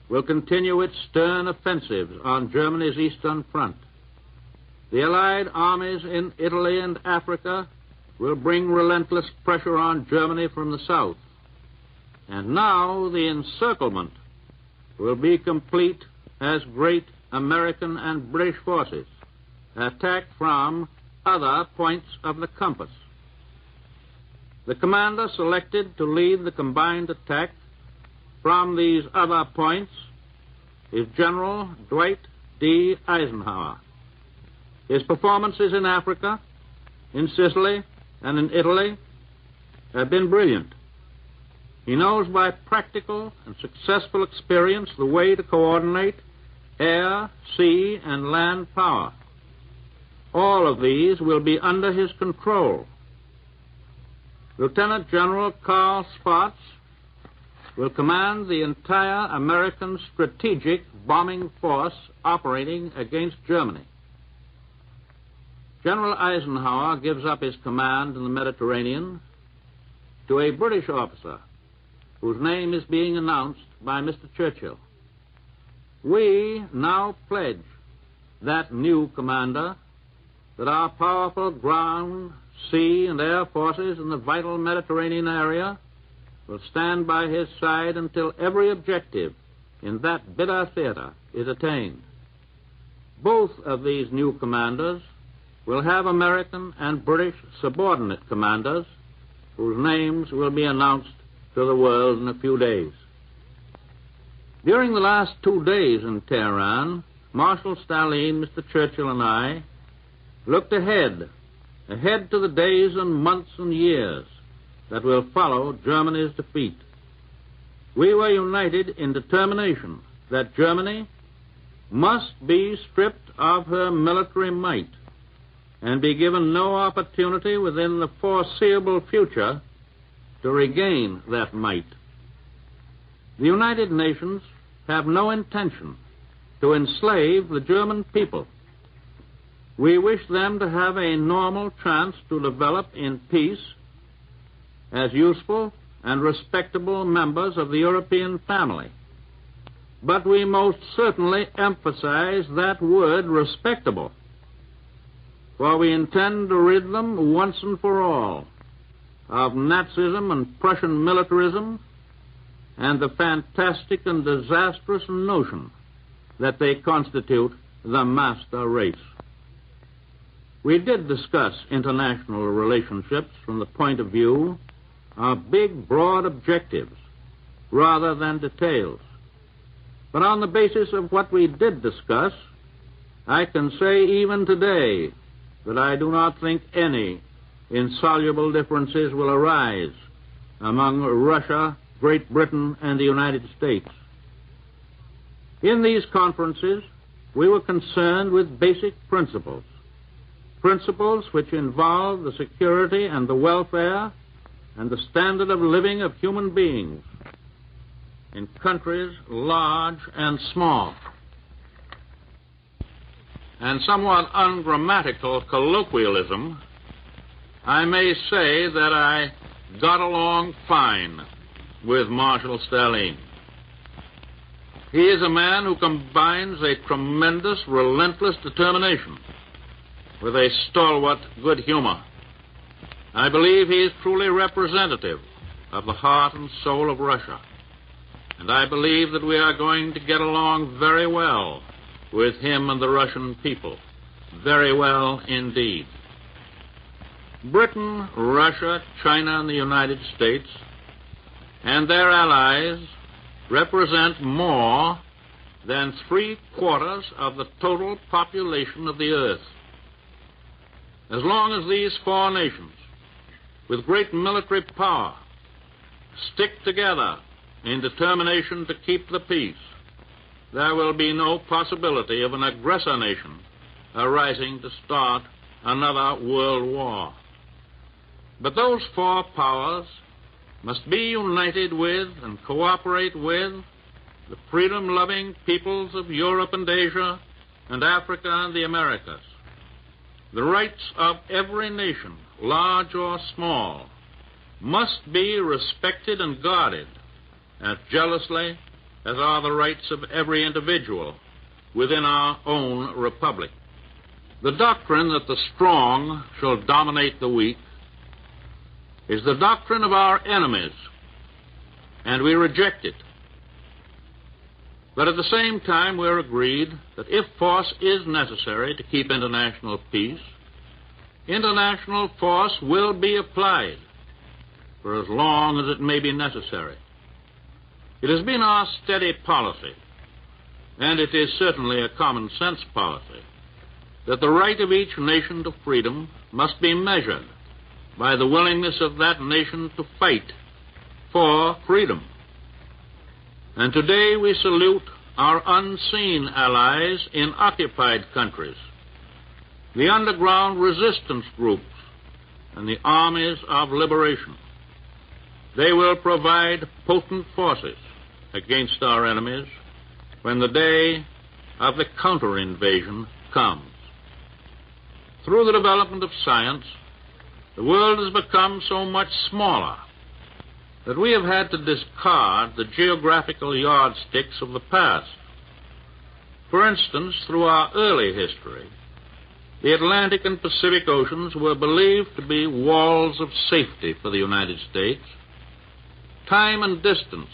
will continue its stern offensives on Germany's eastern front. The Allied armies in Italy and Africa will bring relentless pressure on Germany from the south. And now the encirclement will be complete as great American and British forces attack from other points of the compass. The commander selected to lead the combined attack from these other points is General Dwight D. Eisenhower. His performances in Africa, in Sicily, and in Italy have been brilliant. He knows by practical and successful experience the way to coordinate air, sea, and land power. All of these will be under his control. Lieutenant General Carl Spaatz will command the entire American strategic bombing force operating against Germany. General Eisenhower gives up his command in the Mediterranean to a British officer whose name is being announced by Mr. Churchill. We now pledge that new commander that our powerful ground, sea, and air forces in the vital Mediterranean area will stand by his side until every objective in that bitter theater is attained. Both of these new commanders will have American and British subordinate commanders whose names will be announced to the world in a few days. During the last 2 days in Tehran, Marshal Stalin, Mr. Churchill, and I looked ahead to the days and months and years that will follow Germany's defeat. We were united in determination that Germany must be stripped of her military might and be given no opportunity within the foreseeable future to regain that might. The United Nations have no intention to enslave the German people. We wish them to have a normal chance to develop in peace as useful and respectable members of the European family. But we most certainly emphasize that word respectable, for we intend to rid them once and for all of Nazism and Prussian militarism and the fantastic and disastrous notion that they constitute the master race. We did discuss international relationships from the point of view of big, broad objectives rather than details. But on the basis of what we did discuss, I can say even today that I do not think any insoluble differences will arise among Russia, Great Britain, and the United States. In these conferences, we were concerned with basic principles which involve the security and the welfare and the standard of living of human beings in countries large and small. And somewhat ungrammatical colloquialism, I may say that I got along fine with Marshal Stalin. He is a man who combines a tremendous, relentless determination with a stalwart good humor. I believe he is truly representative of the heart and soul of Russia. And I believe that we are going to get along very well with him and the Russian people. Very well indeed. Britain, Russia, China, and the United States and their allies represent more than 3/4 of the total population of the earth. As long as these four nations, with great military power, stick together in determination to keep the peace, there will be no possibility of an aggressor nation arising to start another world war. But those four powers must be united with and cooperate with the freedom-loving peoples of Europe and Asia and Africa and the Americas. The rights of every nation, large or small, must be respected and guarded as jealously as are the rights of every individual within our own republic. The doctrine that the strong shall dominate the weak is the doctrine of our enemies, and we reject it. But at the same time, we're agreed that if force is necessary to keep international peace, international force will be applied for as long as it may be necessary. It has been our steady policy, and it is certainly a common sense policy, that the right of each nation to freedom must be measured by the willingness of that nation to fight for freedom. And today we salute our unseen allies in occupied countries, the underground resistance groups, and the armies of liberation. They will provide potent forces against our enemies when the day of the counter-invasion comes. Through the development of science, the world has become so much smaller that we have had to discard the geographical yardsticks of the past. For instance, through our early history, the Atlantic and Pacific Oceans were believed to be walls of safety for the United States. Time and distance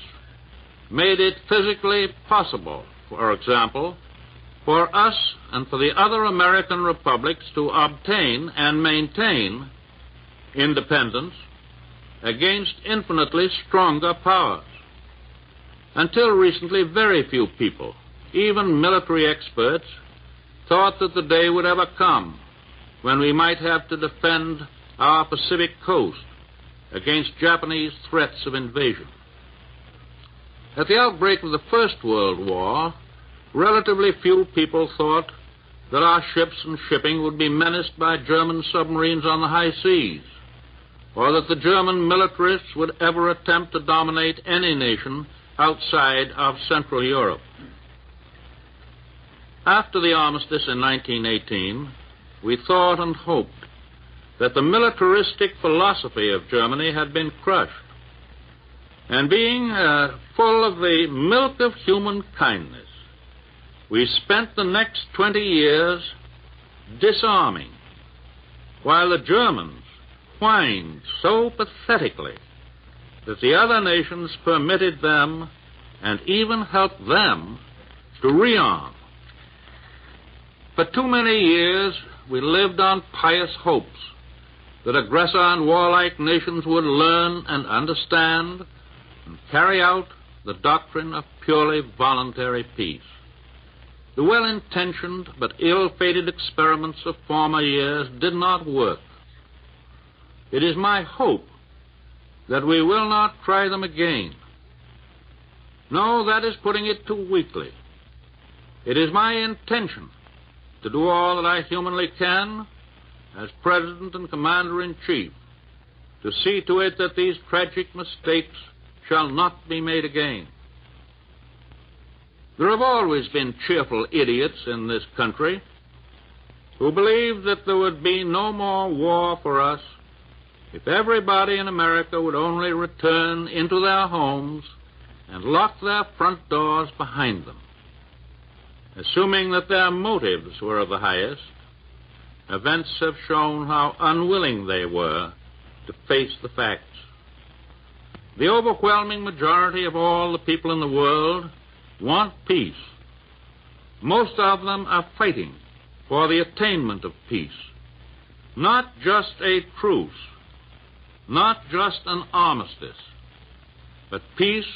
made it physically possible, for example, for us and for the other American republics to obtain and maintain independence against infinitely stronger powers. Until recently, very few people, even military experts, thought that the day would ever come when we might have to defend our Pacific coast against Japanese threats of invasion. At the outbreak of the First World War, relatively few people thought that our ships and shipping would be menaced by German submarines on the high seas, or that the German militarists would ever attempt to dominate any nation outside of Central Europe. After the armistice in 1918, we thought and hoped that the militaristic philosophy of Germany had been crushed, And being full of the milk of human kindness, we spent the next 20 years disarming, while the Germans whined so pathetically that the other nations permitted them and even helped them to rearm. For too many years, we lived on pious hopes that aggressor and warlike nations would learn and understand and carry out the doctrine of purely voluntary peace. The well-intentioned but ill-fated experiments of former years did not work. It is my hope that we will not try them again. No, that is putting it too weakly. It is my intention to do all that I humanly can as President and Commander-in-Chief to see to it that these tragic mistakes shall not be made again. There have always been cheerful idiots in this country who believed that there would be no more war for us if everybody in America would only return into their homes and lock their front doors behind them. Assuming that their motives were of the highest, events have shown how unwilling they were to face the facts. The overwhelming majority of all the people in the world want peace. Most of them are fighting for the attainment of peace. Not just a truce, not just an armistice, but peace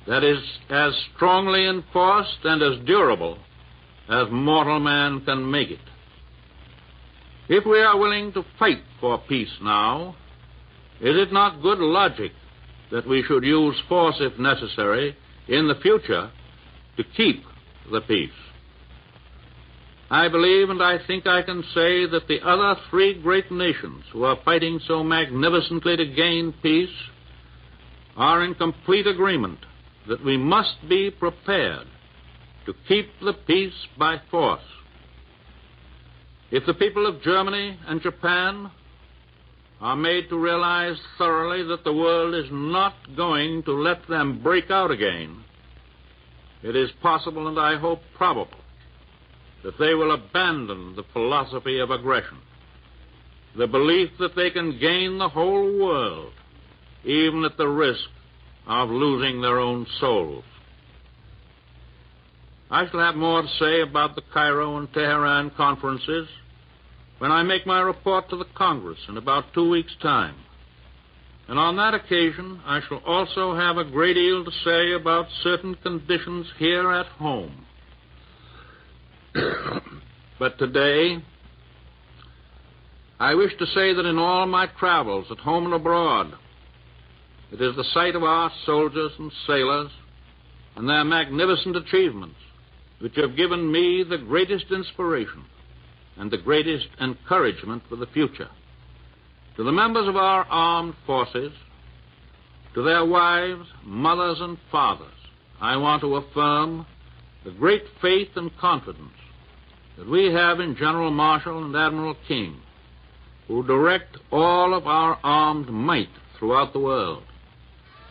that is as strongly enforced and as durable as mortal man can make it. If we are willing to fight for peace now, is it not good logic that we should use force if necessary in the future to keep the peace? I believe and I think I can say that the other three great nations who are fighting so magnificently to gain peace are in complete agreement that we must be prepared to keep the peace by force. If the people of Germany and Japan are made to realize thoroughly that the world is not going to let them break out again, it is possible and I hope probable that they will abandon the philosophy of aggression, the belief that they can gain the whole world, even at the risk of losing their own souls. I shall have more to say about the Cairo and Tehran conferences when I make my report to the Congress in about 2 weeks' time. And on that occasion, I shall also have a great deal to say about certain conditions here at home. But today, I wish to say that in all my travels, at home and abroad, it is the sight of our soldiers and sailors and their magnificent achievements which have given me the greatest inspiration and the greatest encouragement for the future. To the members of our armed forces, to their wives, mothers, and fathers, I want to affirm the great faith and confidence that we have in General Marshall and Admiral King, who direct all of our armed might throughout the world.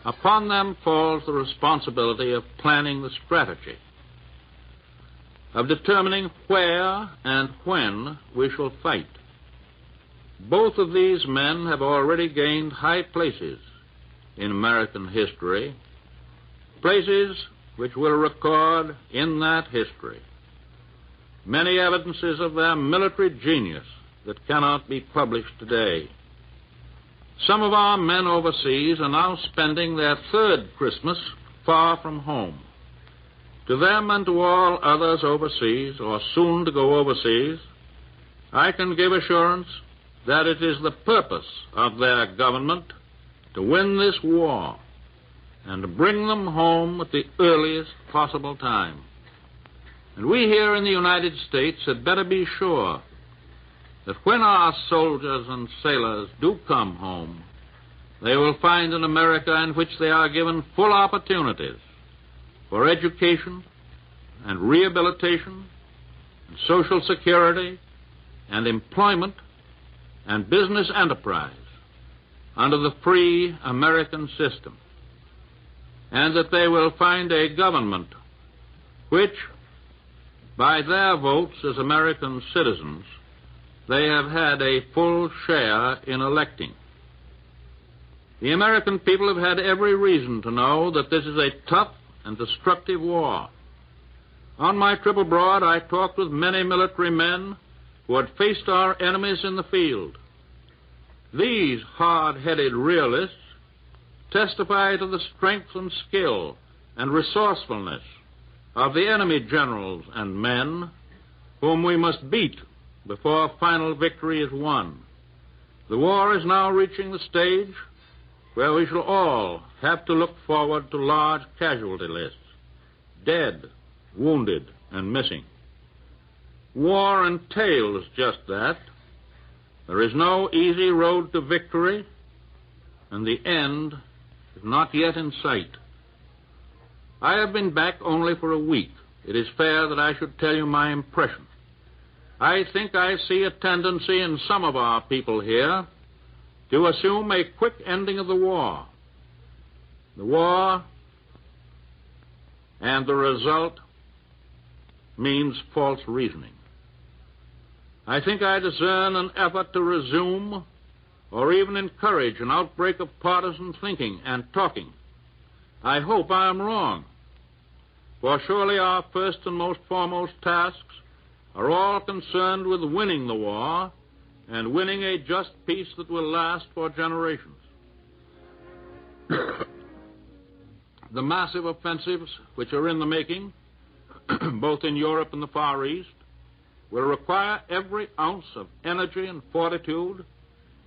Upon them falls the responsibility of planning the strategy, of determining where and when we shall fight. Both of these men have already gained high places in American history, places which will record in that history many evidences of their military genius that cannot be published today. Some of our men overseas are now spending their third Christmas far from home. To them and to all others overseas, or soon to go overseas, I can give assurance that it is the purpose of their government to win this war and to bring them home at the earliest possible time. And we here in the United States had better be sure that when our soldiers and sailors do come home, they will find an America in which they are given full opportunities for education and rehabilitation and social security and employment and business enterprise under the free American system. and that they will find a government which, by their votes as American citizens, they have had a full share in electing. The American people have had every reason to know that this is a tough and destructive war. On my trip abroad, I talked with many military men who had faced our enemies in the field. These hard-headed realists testify to the strength and skill and resourcefulness of the enemy generals and men whom we must beat before final victory is won. The war is now reaching the stage where we shall all have to look forward to large casualty lists, dead, wounded, and missing. War entails just that. There is no easy road to victory, and the end is not yet in sight. I have been back only for a week. It is fair that I should tell you my impression. I think I see a tendency in some of our people here to assume a quick ending of the war. The war and the result means false reasoning. I think I discern an effort to resume or even encourage an outbreak of partisan thinking and talking. I hope I am wrong, for surely our first and most foremost tasks are all concerned with winning the war and winning a just peace that will last for generations. The massive offensives which are in the making, both in Europe and the Far East, will require every ounce of energy and fortitude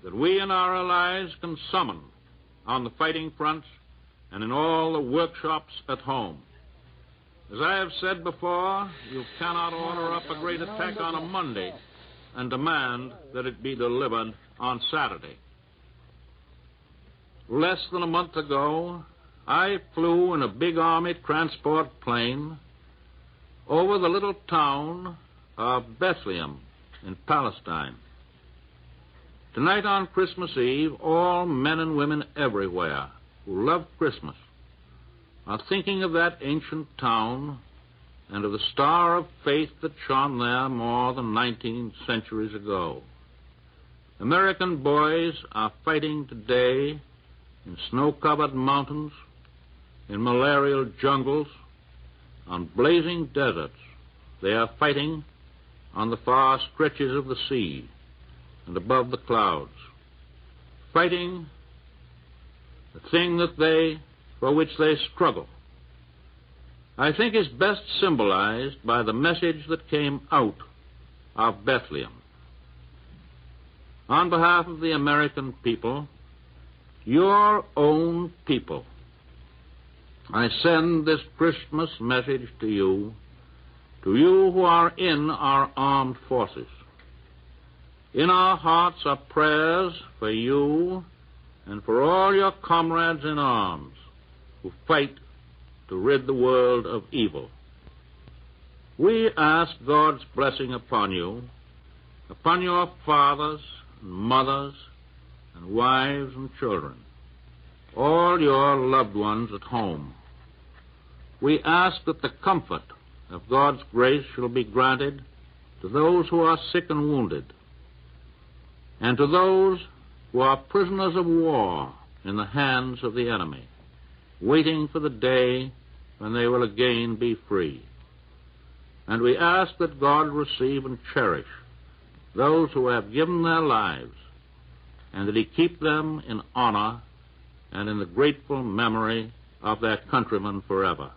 that we and our allies can summon on the fighting fronts and in all the workshops at home. As I have said before, you cannot order up a great attack on a Monday and demand that it be delivered on Saturday. Less than a month ago, I flew in a big Army transport plane over the little town of Bethlehem in Palestine. Tonight on Christmas Eve, all men and women everywhere who love Christmas are thinking of that ancient town and of the star of faith that shone there more than 19 centuries ago. American boys are fighting today in snow-covered mountains, in malarial jungles, on blazing deserts. They are fighting on the far stretches of the sea and above the clouds, fighting the thing for which they struggle. I think is best symbolized by the message that came out of Bethlehem. On behalf of the American people, your own people, I send this Christmas message to you who are in our armed forces. In our hearts are prayers for you and for all your comrades in arms who fight to rid the world of evil. We ask God's blessing upon you, upon your fathers and mothers and wives and children, all your loved ones at home. We ask that the comfort of God's grace shall be granted to those who are sick and wounded, and to those who are prisoners of war in the hands of the enemy, waiting for the day when they will again be free. And we ask that God receive and cherish those who have given their lives, and that He keep them in honor and in the grateful memory of their countrymen forever.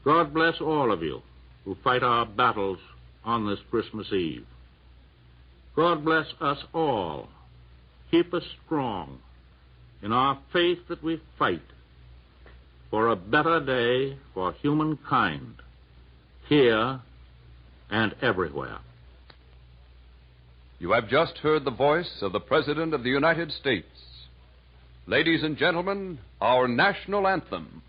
God bless all of you who fight our battles on this Christmas Eve. God bless us all. Keep us strong in our faith that we fight for a better day for humankind, here and everywhere. You have just heard the voice of the President of the United States. Ladies and gentlemen, our national anthem.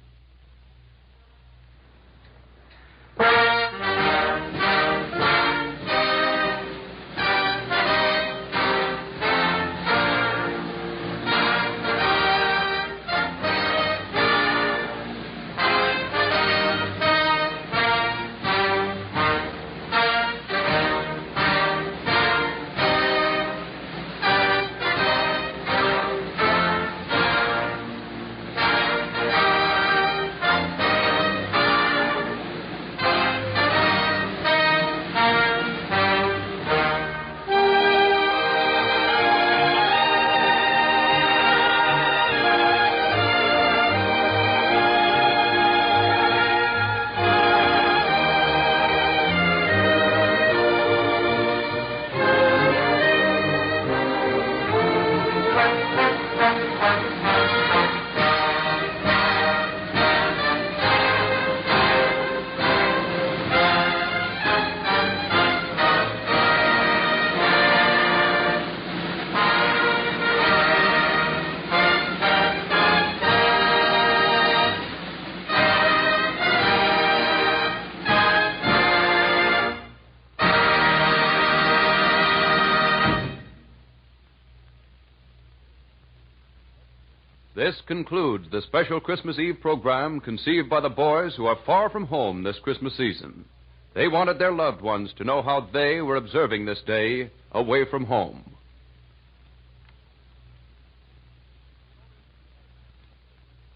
This concludes the special Christmas Eve program conceived by the boys who are far from home this Christmas season. They wanted their loved ones to know how they were observing this day away from home.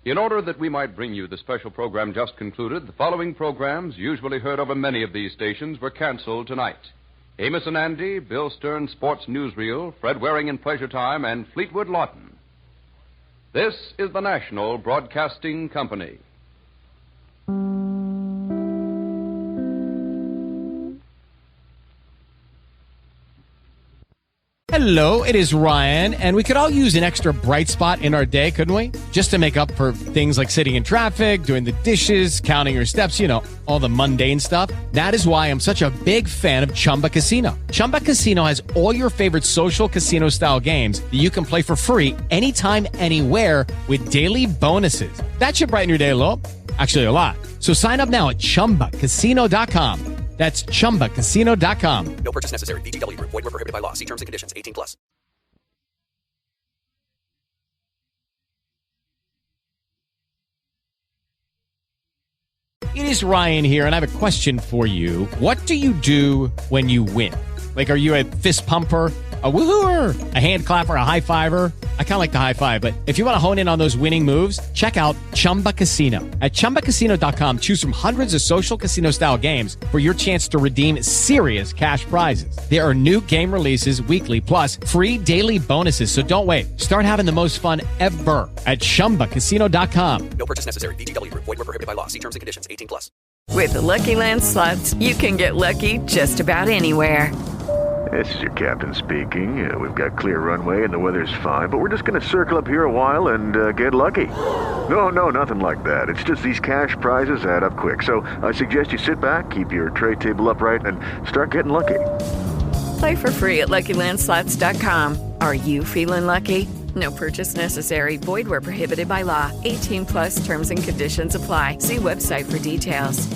In order that we might bring you the special program just concluded, the following programs, usually heard over many of these stations, were canceled tonight. Amos and Andy, Bill Stern's Sports Newsreel, Fred Waring in Pleasure Time, and Fleetwood Lawton. This is the National Broadcasting Company. Hello, it is Ryan, and we could all use an extra bright spot in our day, couldn't we? Just to make up for things like sitting in traffic, doing the dishes, counting your steps, all the mundane stuff. That is why I'm such a big fan of Chumba Casino. Chumba Casino has all your favorite social casino-style games that you can play for free anytime, anywhere with daily bonuses. That should brighten your day a little. Actually, a lot. So sign up now at ChumbaCasino.com. That's ChumbaCasino.com. No purchase necessary. VGW Group. Void where prohibited by law. See terms and conditions. 18+. It is Ryan here, and I have a question for you. What do you do when you win? Like, are you a fist pumper, a woohooer, a hand clapper, a high fiver? I kind of like the high five, but if you want to hone in on those winning moves, check out Chumba Casino. At ChumbaCasino.com, choose from hundreds of social casino-style games for your chance to redeem serious cash prizes. There are new game releases weekly, plus free daily bonuses, so don't wait. Start having the most fun ever at ChumbaCasino.com. No purchase necessary. VGW Group. Void where prohibited by law. See terms and conditions. 18+. With the Lucky Land Slots, you can get lucky just about anywhere. This is your captain speaking. We've got clear runway and the weather's fine, but we're just going to circle up here a while and get lucky. No, nothing like that. It's just these cash prizes add up quick. So I suggest you sit back, keep your tray table upright, and start getting lucky. Play for free at LuckyLandSlots.com. Are you feeling lucky? No purchase necessary. Void where prohibited by law. 18+ terms and conditions apply. See website for details.